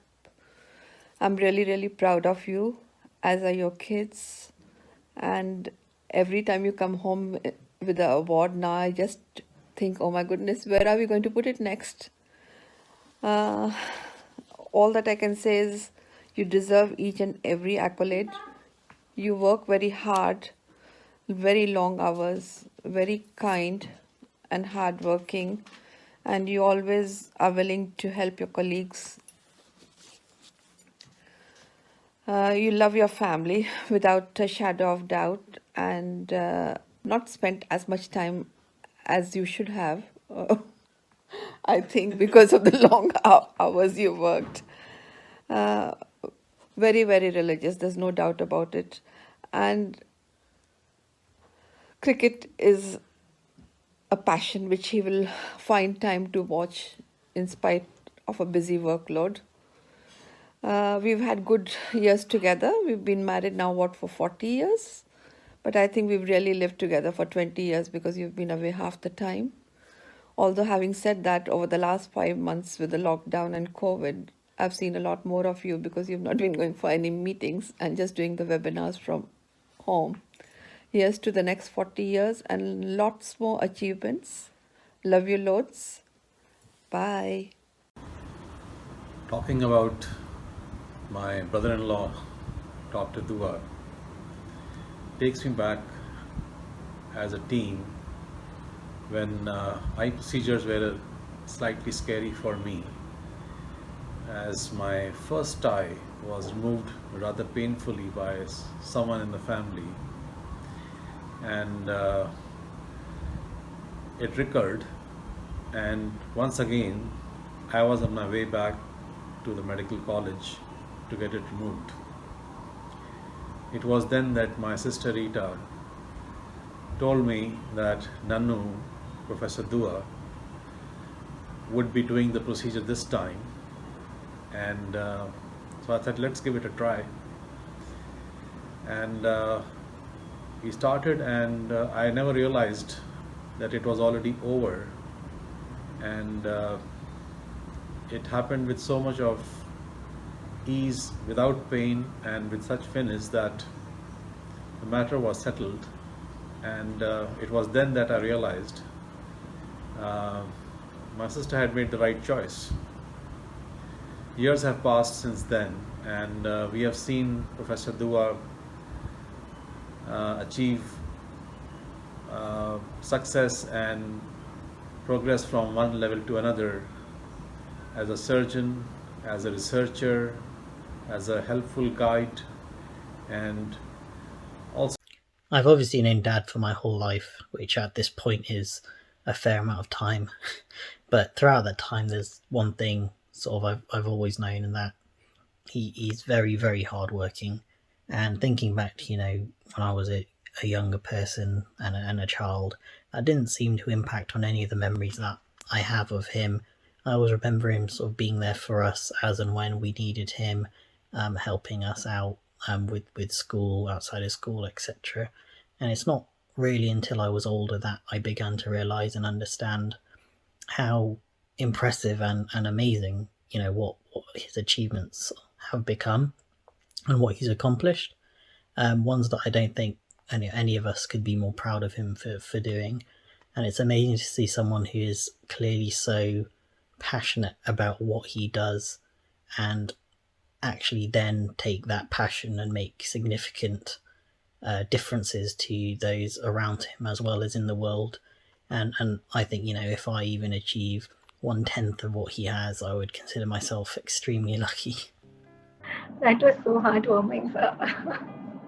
I'm really proud of you, as are your kids. And every time you come home with an award now, I just think, oh my goodness, where are we going to put it next? All that I can say is you deserve each and every accolade. You work very hard, very long hours, very kind, and hardworking, and you always are willing to help your colleagues. You love your family without a shadow of doubt, and not spent as much time as you should have. I think because of the long hours you worked. Uh, Very, very religious, there's no doubt about it. And cricket is a passion which he will find time to watch in spite of a busy workload. We've had good years together. We've been married now, for 40 years? But I think we've really lived together for 20 years because you've been away half the time. Although, having said that, over the last 5 months with the lockdown and COVID, I've seen a lot more of you because you've not been going for any meetings and just doing the webinars from home. Here's to the next 40 years and lots more achievements. Love you loads. Bye. Talking about my brother-in-law, Dr. Dua, takes me back as a teen when eye procedures were slightly scary for me, as my first eye was removed rather painfully by someone in the family, and it recurred, and once again I was on my way back to the medical college to get it removed. It was then that my sister Rita told me that Nannu, Professor Dua, would be doing the procedure this time, and so I thought, let's give it a try. And we started, and I never realized that it was already over, and it happened with so much of ease, without pain, and with such finish that the matter was settled. And it was then that I realized my sister had made the right choice. Years have passed since then, and we have seen Professor Dua achieve success and progress from one level to another as a surgeon, as a researcher, as a helpful guide, and also. I've obviously known Dad for my whole life, which at this point is a fair amount of time. But throughout that time, there's one thing I've always known, and that he's very, very hardworking. And thinking back to, when I was a younger person and a child, that didn't seem to impact on any of the memories that I have of him. I always remember him being there for us as and when we needed him, helping us out with school, outside of school, etc. And it's not really until I was older that I began to realise and understand how impressive and amazing, what his achievements have become and what he's accomplished. Ones that I don't think any of us could be more proud of him for doing. And it's amazing to see someone who is clearly so passionate about what he does and actually then take that passion and make significant differences to those around him as well as in the world. And I think, if I even achieve 1/10 of what he has, I would consider myself extremely lucky. That was so heartwarming, sir.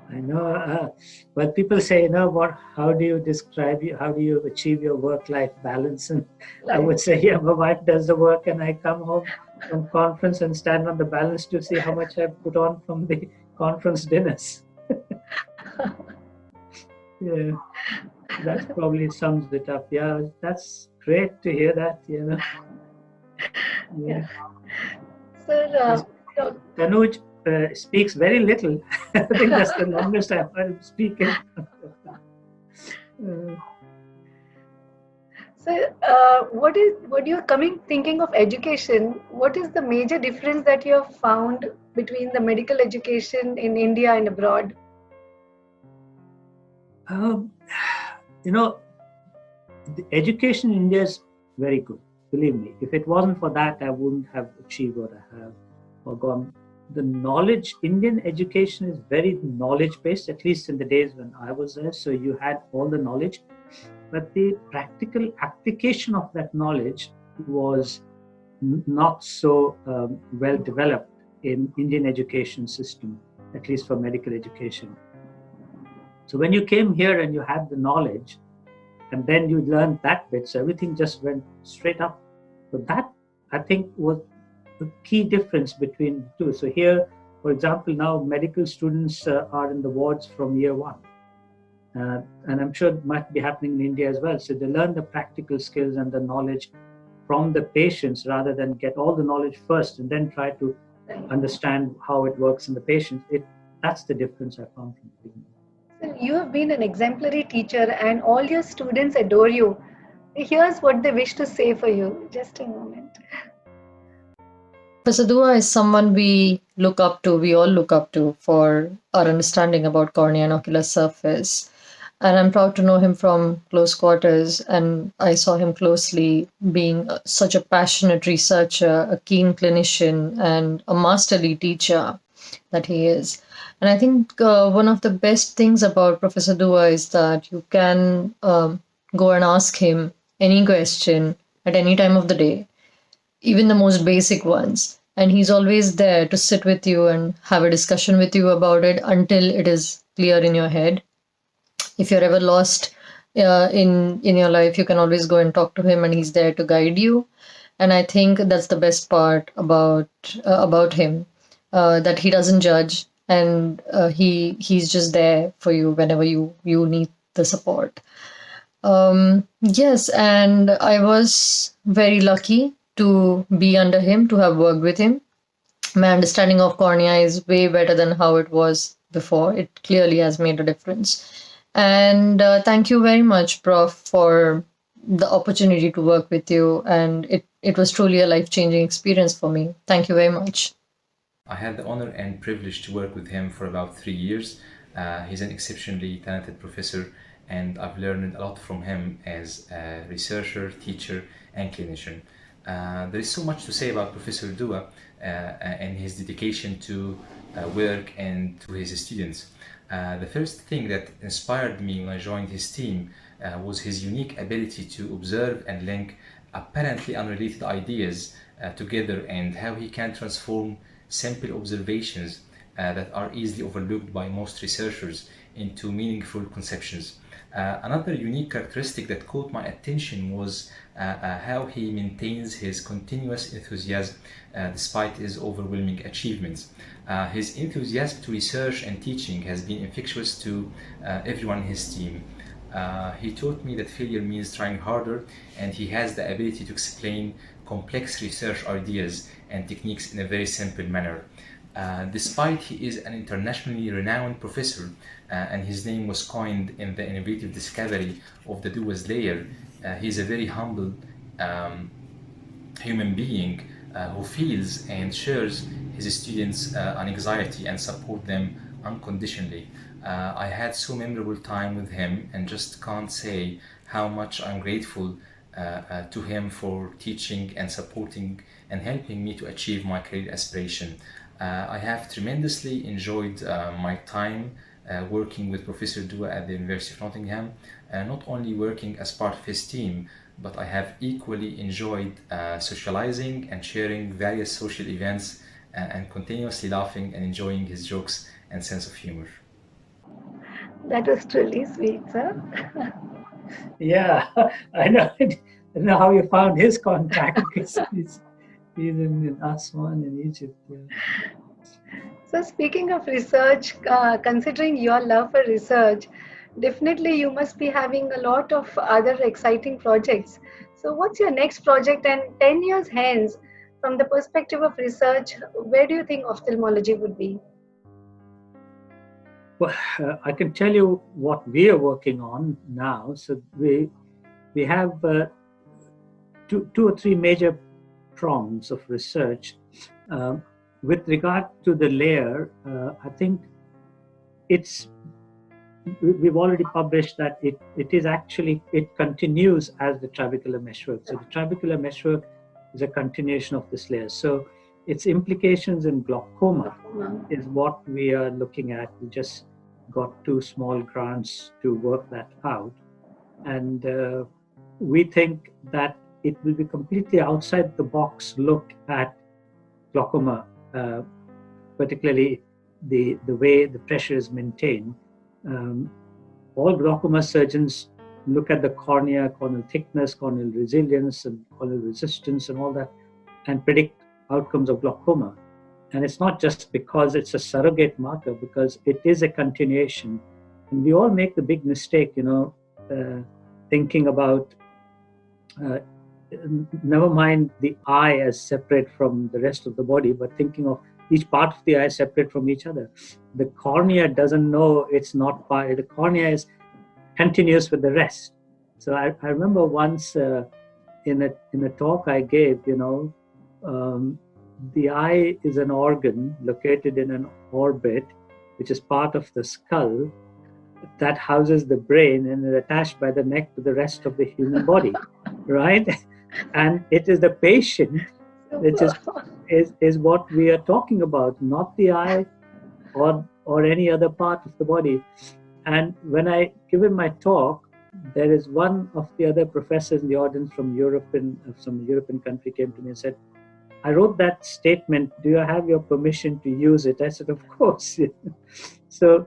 I know. Well, people say, how do you achieve your work-life balance? And I would say, my wife does the work, and I come home from conference and stand on the balance to see how much I put on from the conference dinners. Yeah, that probably sums it up. Yeah, that's great to hear that. Yeah. Sir, Tanuj speaks very little. I think that's the longest I've heard him speaking. Sir, thinking of education, what is the major difference that you have found between the medical education in India and abroad? The education in India is very good. Believe me, if it wasn't for that, I wouldn't have achieved what I have or gone. The knowledge, Indian education is very knowledge-based, at least in the days when I was there. So you had all the knowledge. but the practical application of that knowledge was not so well developed in Indian education system, at least for medical education. So when you came here and you had the knowledge, and then you learned that bit, so everything just went straight up. So that, I think, was the key difference between the two. So here, for example, now medical students are in the wards from year one. And I'm sure it might be happening in India as well. So they learn the practical skills and the knowledge from the patients rather than get all the knowledge first and then try to understand how it works in the patients. That's the difference I found from the beginning. So you have been an exemplary teacher and all your students adore you. Here's what they wish to say for you. Just a moment. Professor Dua is someone we all look up to for our understanding about cornea and ocular surface. And I'm proud to know him from close quarters, and I saw him closely being such a passionate researcher, a keen clinician, and a masterly teacher that he is. And I think one of the best things about Professor Dua is that you can go and ask him any question at any time of the day, even the most basic ones. And he's always there to sit with you and have a discussion with you about it until it is clear in your head. If you're ever lost in your life, you can always go and talk to him, and he's there to guide you. And I think that's the best part about him, that he doesn't judge, and he's just there for you whenever you need the support. Yes, and I was very lucky to be under him, to have worked with him. My understanding of cornea is way better than how it was before. It clearly has made a difference. And thank you very much, Prof, for the opportunity to work with you. And it was truly a life-changing experience for me. Thank you very much. I had the honor and privilege to work with him for about 3 years. He's an exceptionally talented professor, and I've learned a lot from him as a researcher, teacher, and clinician. There is so much to say about Professor Dua and his dedication to work and to his students. The first thing that inspired me when I joined his team was his unique ability to observe and link apparently unrelated ideas together, and how he can transform simple observations that are easily overlooked by most researchers into meaningful conceptions. Another unique characteristic that caught my attention was how he maintains his continuous enthusiasm despite his overwhelming achievements. His enthusiasm to research and teaching has been infectious to everyone in his team. He taught me that failure means trying harder, and he has the ability to explain complex research ideas and techniques in a very simple manner. Despite he is an internationally renowned professor and his name was coined in the innovative discovery of the Dua's layer, he is a very humble human being who feels and shares his students' anxiety and support them unconditionally. I had so memorable time with him and just can't say how much I'm grateful to him for teaching and supporting and helping me to achieve my career aspiration. I have tremendously enjoyed my time working with Professor Dua at the University of Nottingham, not only working as part of his team, but I have equally enjoyed socializing and sharing various social events and continuously laughing and enjoying his jokes and sense of humor. That was truly sweet, sir. Yeah, I know. I don't know how you found his contact, because he's in Aswan in Egypt. Yeah. So speaking of research, considering your love for research, definitely you must be having a lot of other exciting projects. So what's your next project, and 10 years hence, from the perspective of research, where do you think ophthalmology would be? Well, I can tell you what we are working on now. So we have two or three major prongs of research. With regard to the layer, I think we've already published that it continues as the trabecular meshwork. So the trabecular meshwork is a continuation of this layer. So its implications in glaucoma is what we are looking at. We just got 2 small grants to work that out. And we think that it will be completely outside the box look at glaucoma, particularly the way the pressure is maintained. All glaucoma surgeons look at the cornea, corneal thickness, corneal resilience, and corneal resistance, and all that, and predict outcomes of glaucoma. And it's not just because it's a surrogate marker, because it is a continuation. And we all make the big mistake, thinking about never mind the eye as separate from the rest of the body, but thinking of each part of the eye separate from each other. The cornea doesn't know it's not part. The cornea is continuous with the rest. So I remember once in a talk I gave, the eye is an organ located in an orbit, which is part of the skull, that houses the brain and is attached by the neck to the rest of the human body, right? And it is the patient, which is what we are talking about, not the eye or any other part of the body. And when I given my talk, there is one of the other professors in the audience from some European country came to me and said, "I wrote that statement. Do you have your permission to use it?" I said, "Of course." So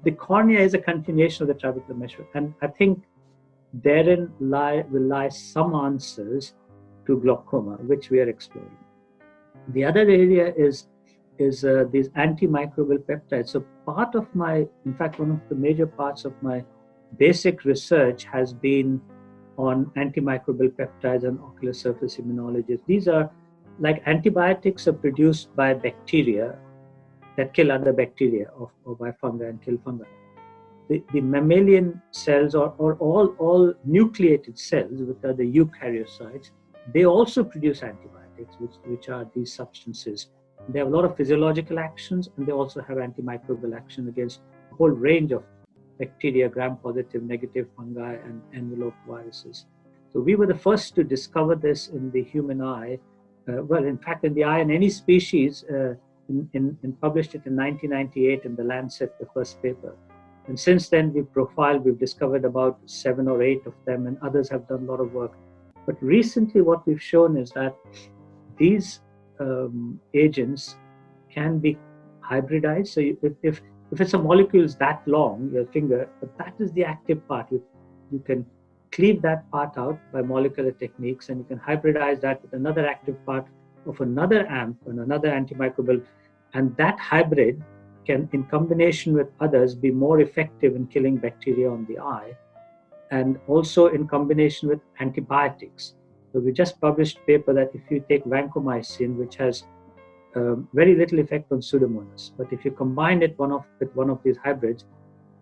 the cornea is a continuation of the trabecular meshwork, and I think therein will lie some answers to glaucoma, which we are exploring. The other area is these antimicrobial peptides. So in fact, one of the major parts of my basic research has been on antimicrobial peptides and ocular surface immunology. These are like antibiotics are produced by bacteria that kill other bacteria or by fungi and kill fungi. The mammalian cells or all nucleated cells, which are the eukaryocytes, they also produce antibiotics, which are these substances. They have a lot of physiological actions, and they also have antimicrobial action against a whole range of bacteria, gram-positive, negative fungi, and envelope viruses. So we were the first to discover this in the human eye. In fact, in the eye in any species, published it in 1998 in the Lancet, the first paper. And since then, we've discovered about 7 or 8 of them, and others have done a lot of work. But recently, what we've shown is that these agents can be hybridized. So if it's a molecule is that long, your finger, but that is the active part. You can cleave that part out by molecular techniques, and you can hybridize that with another active part of another AMP and another antimicrobial, and that hybrid can, in combination with others, be more effective in killing bacteria on the eye, and also in combination with antibiotics. So we just published a paper that if you take vancomycin, which has very little effect on Pseudomonas, but if you combine it with one of these hybrids,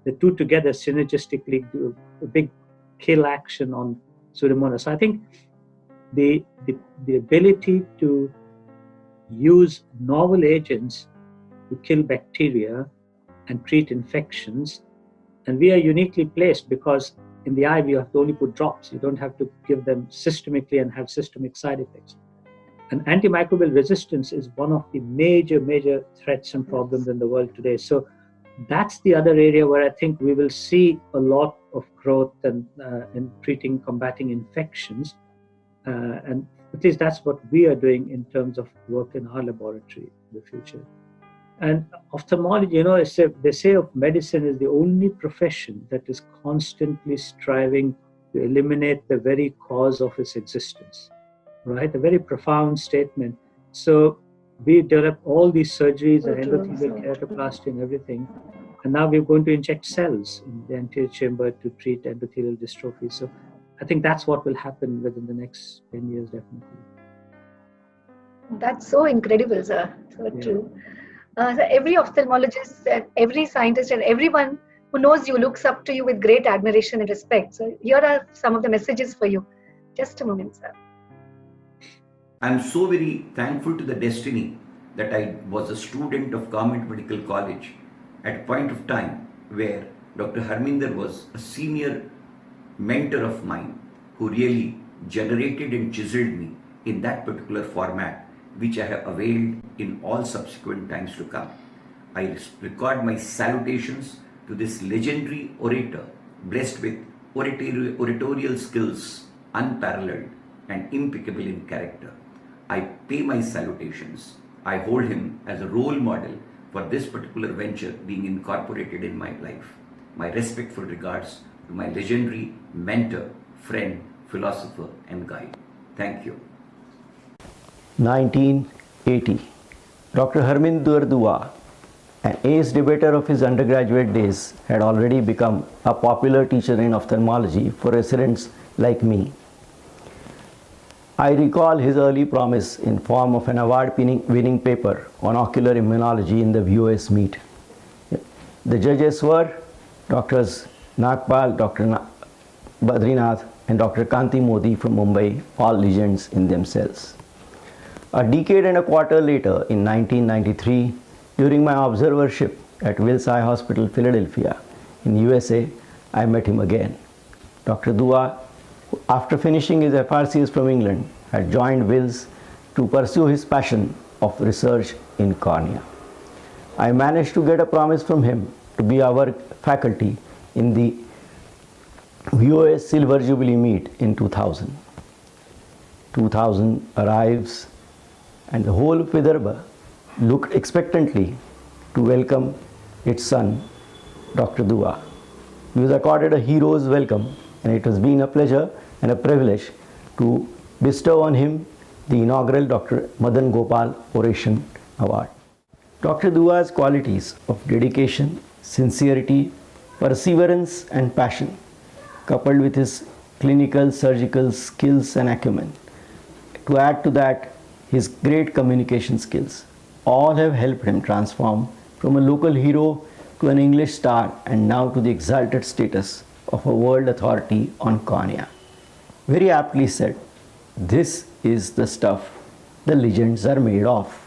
the two together synergistically do a big kill action on Pseudomonas. So I think the ability to use novel agents to kill bacteria and treat infections, and we are uniquely placed because in the eye we have to only put drops. You don't have to give them systemically and have systemic side effects. And antimicrobial resistance is one of the major threats and problems in the world today. So that's the other area where I think we will see a lot of growth and in combating infections. And at least that's what we are doing in terms of work in our laboratory in the future. And ophthalmology, they say of medicine is the only profession that is constantly striving to eliminate the very cause of its existence, right? A very profound statement. So we develop all these surgeries and endothelial keratoplasty and everything. And now we're going to inject cells in the anterior chamber to treat endothelial dystrophy. So I think that's what will happen within the next 10 years, definitely. That's so incredible, sir. So true. So every ophthalmologist and every scientist and everyone who knows you looks up to you with great admiration and respect. So here are some of the messages for you. Just a moment, sir. I'm so very thankful to the destiny that I was a student of Government Medical College at a point of time where Dr. Harminder was a senior mentor of mine who really generated and chiseled me in that particular format, which I have availed in all subsequent times to come. I record my salutations to this legendary orator, blessed with oratorial skills unparalleled and impeccable in character. I pay my salutations. I hold him as a role model for this particular venture being incorporated in my life. My respectful regards to my legendary mentor, friend, philosopher, and guide. Thank you. 1980. Dr. Harminder Dua, an ace debater of his undergraduate days, had already become a popular teacher in ophthalmology for residents like me. I recall his early promise in form of an award-winning paper on ocular immunology in the VOS meet. The judges were Drs. Nagpal, Dr. Badrinath, and Dr. Kanti Modi from Mumbai, all legends in themselves. A decade and a quarter later, in 1993, during my observership at Wills Eye Hospital, Philadelphia, in USA, I met him again. Dr. Dua, after finishing his FRCS from England, had joined Wills to pursue his passion of research in cornea. I managed to get a promise from him to be our faculty in the VOS Silver Jubilee meet in 2000. 2000 arrives and the whole of Vidarbha looked expectantly to welcome its son, Dr. Dua. He was accorded a hero's welcome, and it has been a pleasure and a privilege to bestow on him the inaugural Dr. Madan Gopal Oration Award. Dr. Dua's qualities of dedication, sincerity, perseverance, and passion, coupled with his clinical, surgical skills and acumen, to add to that, his great communication skills, all have helped him transform from a local hero to an English star and now to the exalted status of a world authority on cornea. Very aptly said, this is the stuff the legends are made of.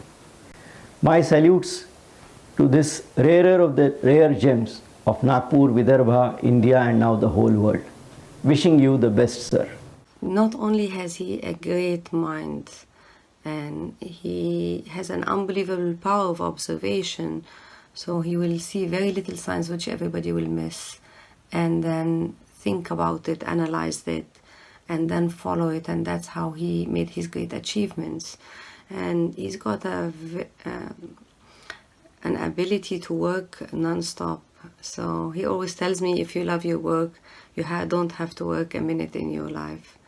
My salutes to this rarer of the rare gems of Nagpur, Vidarbha, India, and now the whole world. Wishing you the best, sir. Not only has he a great mind, and he has an unbelievable power of observation, so he will see very little signs which everybody will miss, and then think about it, analyze it, and then follow it, and that's how he made his great achievements. And he's got an ability to work non-stop. So he always tells me, if you love your work, you don't have to work a minute in your life.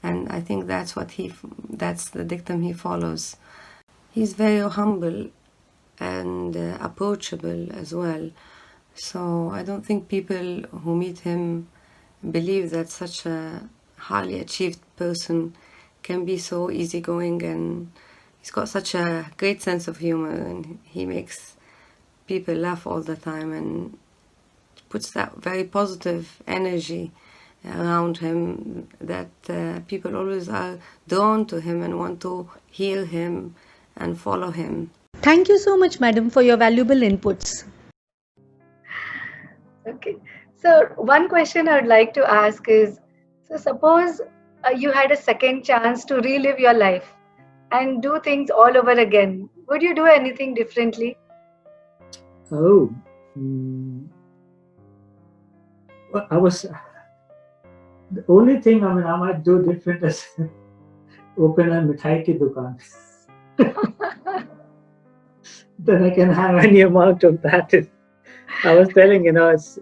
And I think that's the dictum he follows. He's very humble and approachable as well. So I don't think people who meet him believe that such a highly achieved person can be so easygoing, and he's got such a great sense of humor, and he makes people laugh all the time and puts that very positive energy around him that people always are drawn to him and want to hear him and follow him. Thank you so much, madam, for your valuable inputs. Okay. So one question I would like to ask is, so suppose you had a second chance to relive your life and do things all over again. Would you do anything differently? Oh, well, the only thing I might do different is open a mithai ki dukaan. Then I can have any amount of that. I was telling, it's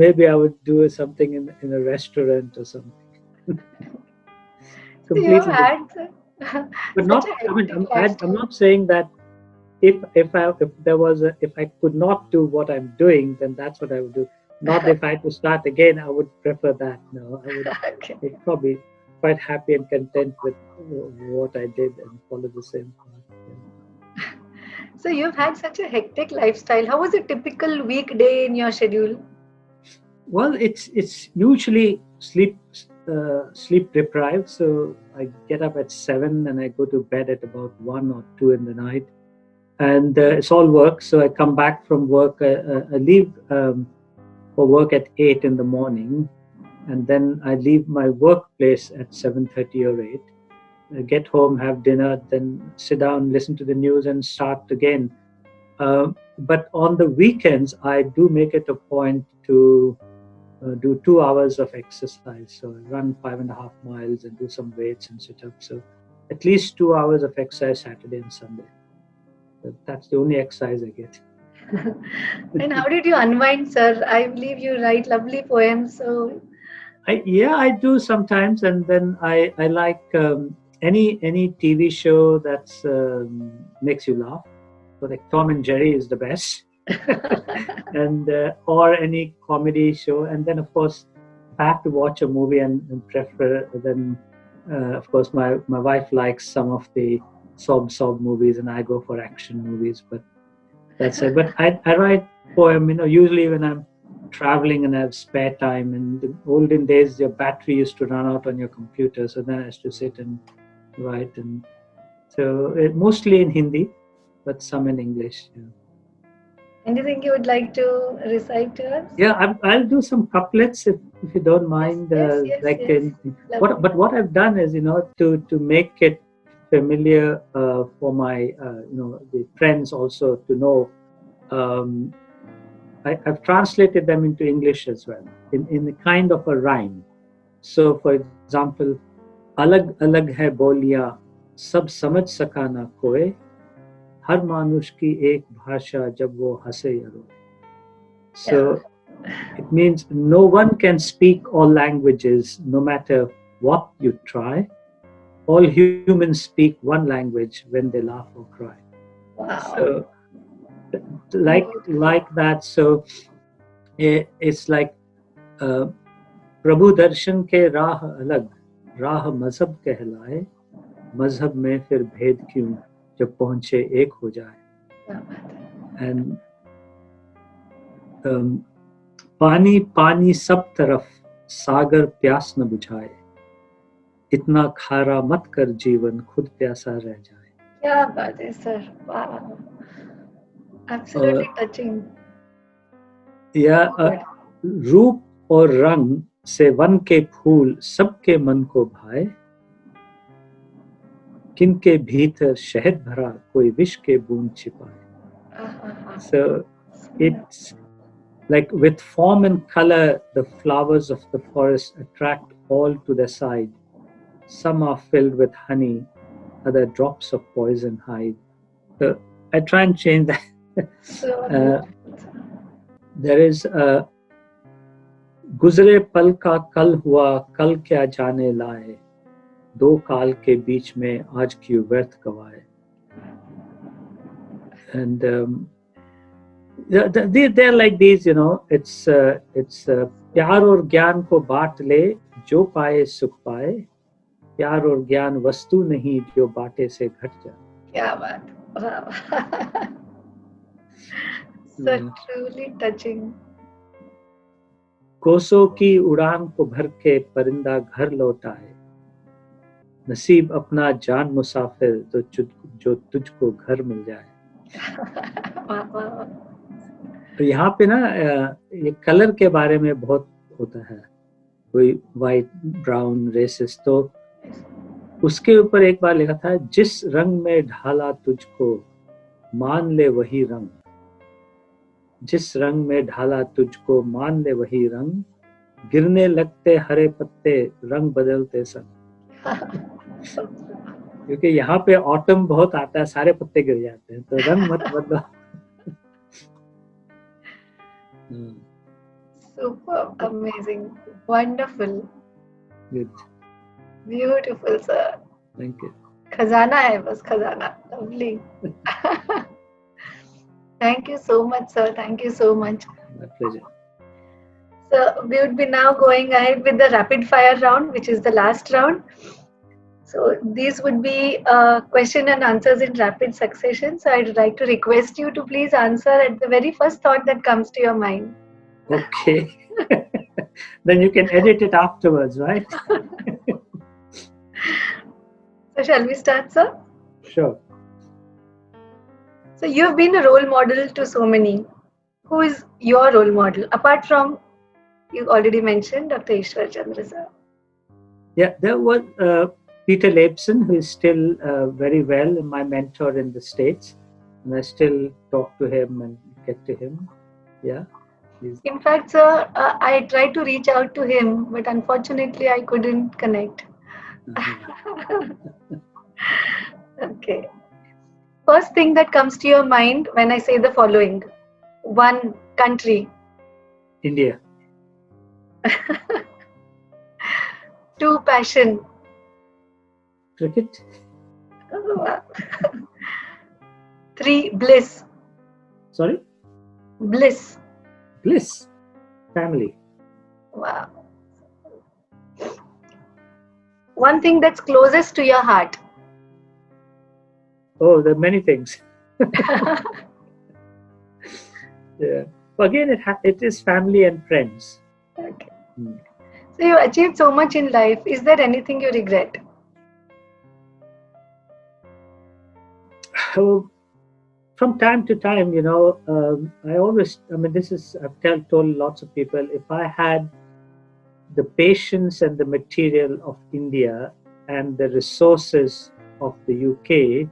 maybe I would do something in a restaurant or something. Completely. But not. I'm not saying that if I could not do what I'm doing, then that's what I would do. Not if I had to start again, I would prefer that. No, I would be probably quite happy and content with what I did and follow the same path. Yeah. So you've had such a hectic lifestyle. How was a typical weekday in your schedule? Well, it's usually sleep deprived. So I get up at 7 and I go to bed at about 1 or 2 in the night, and it's all work. So I come back from work. I leave for work at 8 in the morning, and then I leave my workplace at 7:30 or 8. I get home, have dinner, then sit down, listen to the news, and start again. But on the weekends, I do make it a point to do 2 hours of exercise. So I run 5.5 miles and do some weights and sit-ups. So at least 2 hours of exercise Saturday and Sunday. But that's the only exercise I get. And how did you unwind, sir? I believe you write lovely poems. So I do sometimes, and then I like any TV show that's makes you laugh. So like Tom and Jerry is the best, and or any comedy show. And then of course, if I have to watch a movie and prefer, then of course my wife likes some of the sob movies, and I go for action movies. But that's it. But I write poem, usually when I'm traveling and I have spare time. In the olden days, your battery used to run out on your computer, so then I used to sit and write. And so mostly in Hindi, but some in English. Yeah. anything you would like to recite to us? Yeah, I'll do some couplets if you don't mind. Yes. But what I've done is, to make it familiar for my, the friends also to know. I've translated them into English as well, in a kind of a rhyme. So, for example, alag alag hai boliyan, sab samajh saka na koe, har manush ki ek bhasha jab wo hase ya roe. So, it means no one can speak all languages, no matter what you try. All humans speak one language when they laugh or cry. Wow. So, like that. So it's like प्रभु दर्शन के राह अलग, राह मजहब कहलाए, मजहब में फिर भेद क्यों जब पहुंचे एक हो जाए. And पानी पानी सब तरफ, सागर प्यास न बुझाए, इतना खारा मत कर जीवन खुद प्यासा रह जाए. क्या बात है, sir. Wow. Absolutely touching. या रूप और रंग से वन के फूल सबके मन को भाए, किनके भीतर शहद भरा कोई विष के बूंद छिपाए. So it's like with form and color, the flowers of the forest attract all to their side. Some are filled with honey, other drops of poison hide. So I try and change that. There is गुजरे पल का कल हुआ, कल क्या जाने लाए, दो काल के बीच में आज क्यों व्यर्थ गवाए. And they're like these, it's प्यार और ज्ञान को बांट ले, जो पाए सुख पाए, प्यार और ज्ञान वस्तु नहीं जो बांटे से घट जाए. क्या बात. So truly touching. कोसों की उड़ान को भर के परिंदा घर लौट आए, नसीब अपना जान मुसाफिर जो तुझको घर मिल जाए. तो यहाँ पे ना ये कलर के बारे में बहुत होता है, कोई वाइट ब्राउन रेसिस. तो उसके ऊपर एक बार लिखा था, जिस रंग में ढाला तुझको मान ले वही रंग, जिस रंग में ढाला तुझको मान ले वही रंग, गिरने लगते हरे पत्ते रंग बदलते संग. क्योंकि यहाँ पे ऑटम बहुत आता है, सारे पत्ते गिर जाते हैं, तो रंग मत बदलो. Super, amazing, wonderful. Good. Beautiful, sir. Thank you. खजाना है बस, खजाना. Lovely. Thank you so much, sir. Thank you so much. My pleasure. So we would be now going ahead with the rapid fire round, which is the last round. So these would be question and answers in rapid succession. So I'd like to request you to please answer at the very first thought that comes to your mind. Okay. Then you can edit it afterwards, right? So shall we start, sir? Sure. So you've been a role model to so many. Who is your role model? Apart from, you already mentioned Dr. Ishwar Chandra, sir. Yeah, there was Peter Leibson, who is still very well my mentor in the States. And I still talk to him and get to him. Yeah. In fact, sir, I tried to reach out to him, but unfortunately, I couldn't connect. Okay. First thing that comes to your mind when I say the following: one country, India. two passion, Cricket. three bliss. Sorry? Bliss. Bliss. Family. Wow. One thing that's closest to your heart. Oh, there are many things. Yeah. Again, it is family and friends. Okay. So you achieved so much in life. Is there anything you regret? So, from time to time, I've told lots of people, if I had the patience and the material of India and the resources of the UK,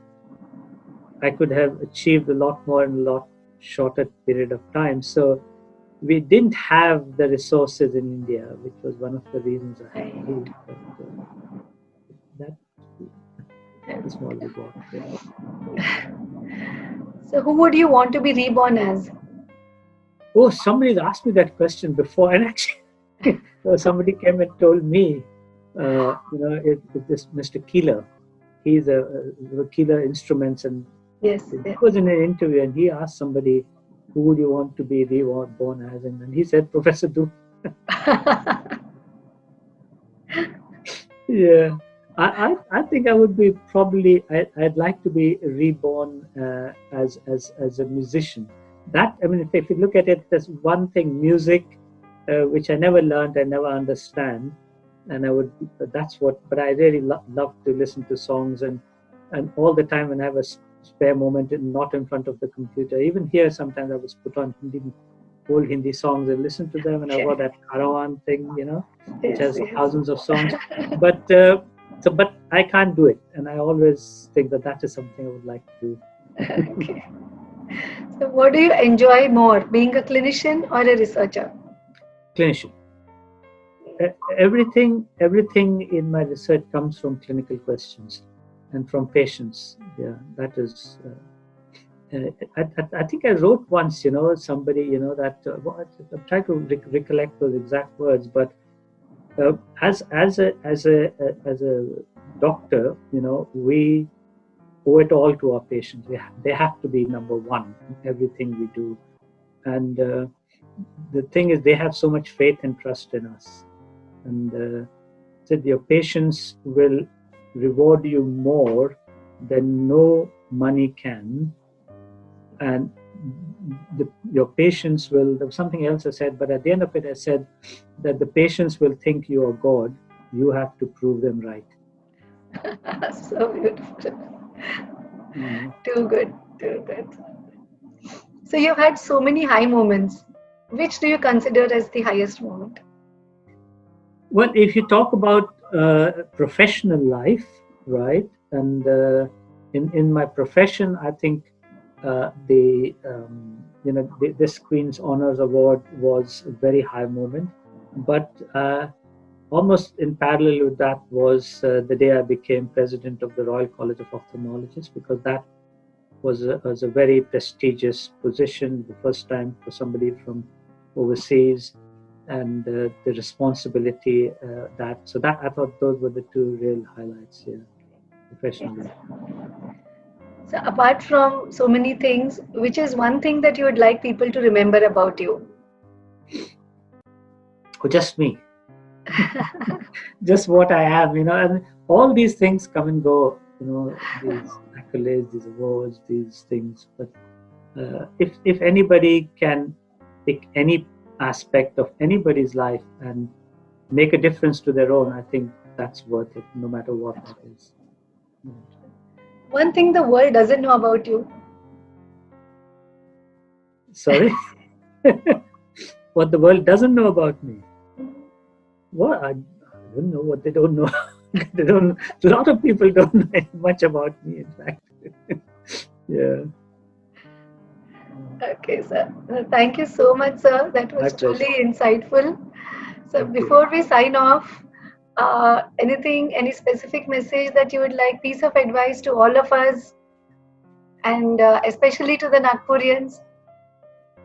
I could have achieved a lot more in a lot shorter period of time. So we didn't have the resources in India, which was one of the reasons I had to leave. But that's a small regret. Yeah. So who would you want to be reborn as? Oh, somebody asked me that question before, and actually, somebody came and told me, this Mr. Keeler, he's a Keeler Instruments, and yes, he was in an interview, and he asked somebody, who would you want to be reborn as? And he said, Professor Du. Yeah. I think I would be probably, I'd like to be reborn as a musician. If you look at it, there's one thing, music, which I never learned, I never understand, and but I really love to listen to songs, and all the time when I have a spare moment, not in front of the computer. Even here, sometimes I was put on old Hindi songs and listen to them, and I've got that Karawan thing, which has thousands of songs, but I can't do it, and I always think that is something I would like to do. Okay. So what do you enjoy more, being a clinician or a researcher? Clinician. Everything in my research comes from clinical questions and from patients. Yeah, that is. I think I wrote once, somebody, that I'm trying to recollect those exact words, but as a doctor, we owe it all to our patients. They have to be number one in everything we do, and the thing is, they have so much faith and trust in us, and said your patients will reward you more than no money can, and your patients will. There was something else I said, but at the end of it, I said that the patients will think you are God. You have to prove them right. So beautiful. Too good. So you've had so many high moments. Which do you consider as the highest moment? Well, if you talk about professional life, right, and in my profession, I think this Queen's Honors Award was a very high moment, but almost in parallel with that was the day I became president of the Royal College of Ophthalmologists, because that was a very prestigious position, the first time for somebody from overseas, and the responsibility that I thought those were the two real highlights here, professionally. So apart from so many things, which is one thing that you would like people to remember about you? Oh, just me. Just what I am, and all these things come and go, these accolades, these awards, these things. But if anybody can pick any aspect of anybody's life and make a difference to their own, I think that's worth it, no matter what that is. One thing the world doesn't know about you? Sorry? What the world doesn't know about me? What? I don't know what they don't know. They don't. A lot of people don't know much about me, in fact. Yeah. Okay, sir. Thank you so much, sir. That My was pleasure. truly insightful. So Thank you. before we sign off, any specific message that you would like, piece of advice to all of us, and especially to the Nagpurians?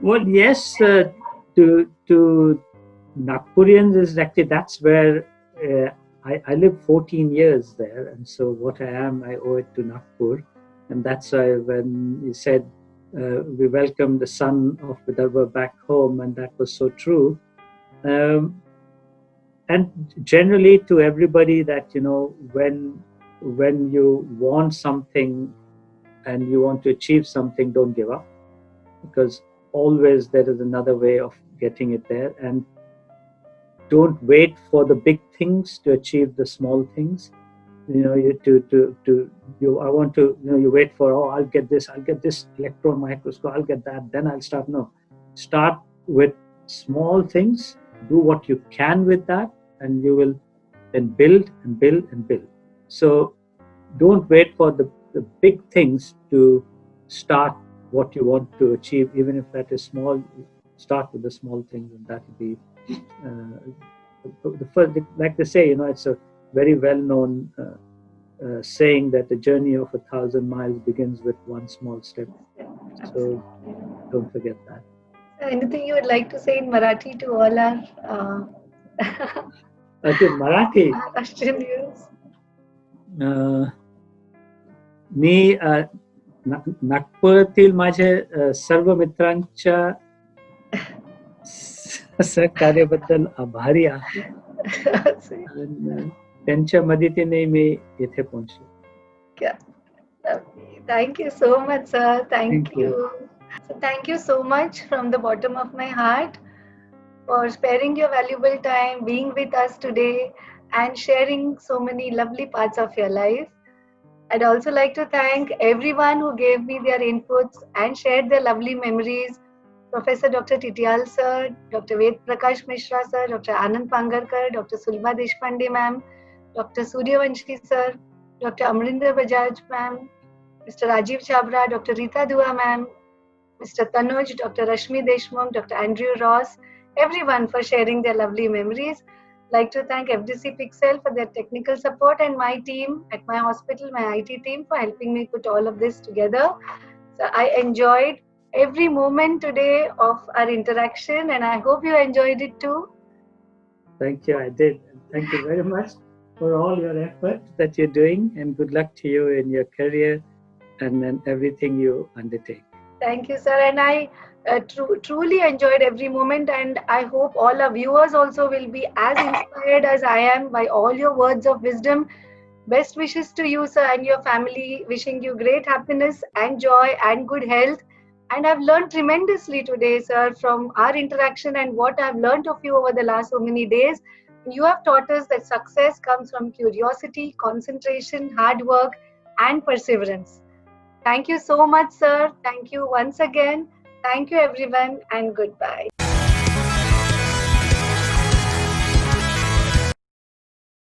Well, yes, to Nagpurians is actually that's where I lived 14 years there, and so what I am, I owe it to Nagpur, and that's why when you said we welcome the son of Vidarbha back home, and that was so true. And generally to everybody that when you want something and you want to achieve something, don't give up, because always there is another way of getting it there, and don't wait for the big things to achieve the small things. I want to, you wait for, oh, I'll get this electron microscope, I'll get that, then I'll start. No, start with small things, do what you can with that, and you will then build and build and build. So don't wait for the big things to start what you want to achieve, even if that is small. Start with the small things, and that will be the first. Like they say, it's a very well-known saying that the journey of 1,000 miles begins with one small step. So don't forget that. Anything you would like to say in Marathi to all our Okay, Marathi. Russian viewers? मी नागपुरातील माझे सर्व मित्रांच्या सहकार्याबद्दल आभारी आहे. त्यांच्या मदतीने मी इथे पोहोचलो. Thank you so much, sir. Thank you. So thank you so much from the bottom of my heart for sparing your valuable time, being with us today, and sharing so many lovely parts of your life. I'd also like to thank everyone who gave me their inputs and shared their lovely memories. Professor Dr. Titial sir, Dr. Ved Prakash Mishra sir, Dr. Anand Pangarkar, Dr. Sulba Deshpande ma'am, Dr. Suryavanshi sir, Dr. Amrinder Bajaj ma'am, Mr. Rajiv Chabra, Dr. Rita Dua ma'am, Mr. Tanuj, Dr. Rashmi Deshmukh, Dr. Andrew Ross, everyone for sharing their lovely memories. Like to thank FDC Pixel for their technical support and my team at my hospital, my IT team, for helping me put all of this together. So I enjoyed every moment today of our interaction, and I hope you enjoyed it too. Thank you, I did. Thank you very much for all your effort that you're doing, and good luck to you in your career and in everything you undertake. Thank you, sir. And I truly enjoyed every moment, and I hope all our viewers also will be as inspired as I am by all your words of wisdom. Best wishes to you, sir, and your family. Wishing you great happiness and joy and good health. And I've learned tremendously today, sir, from our interaction and what I've learned of you over the last so many days. You have taught us that success comes from curiosity, concentration, hard work, and perseverance. Thank you so much, sir. Thank you once again. Thank you, everyone, and goodbye.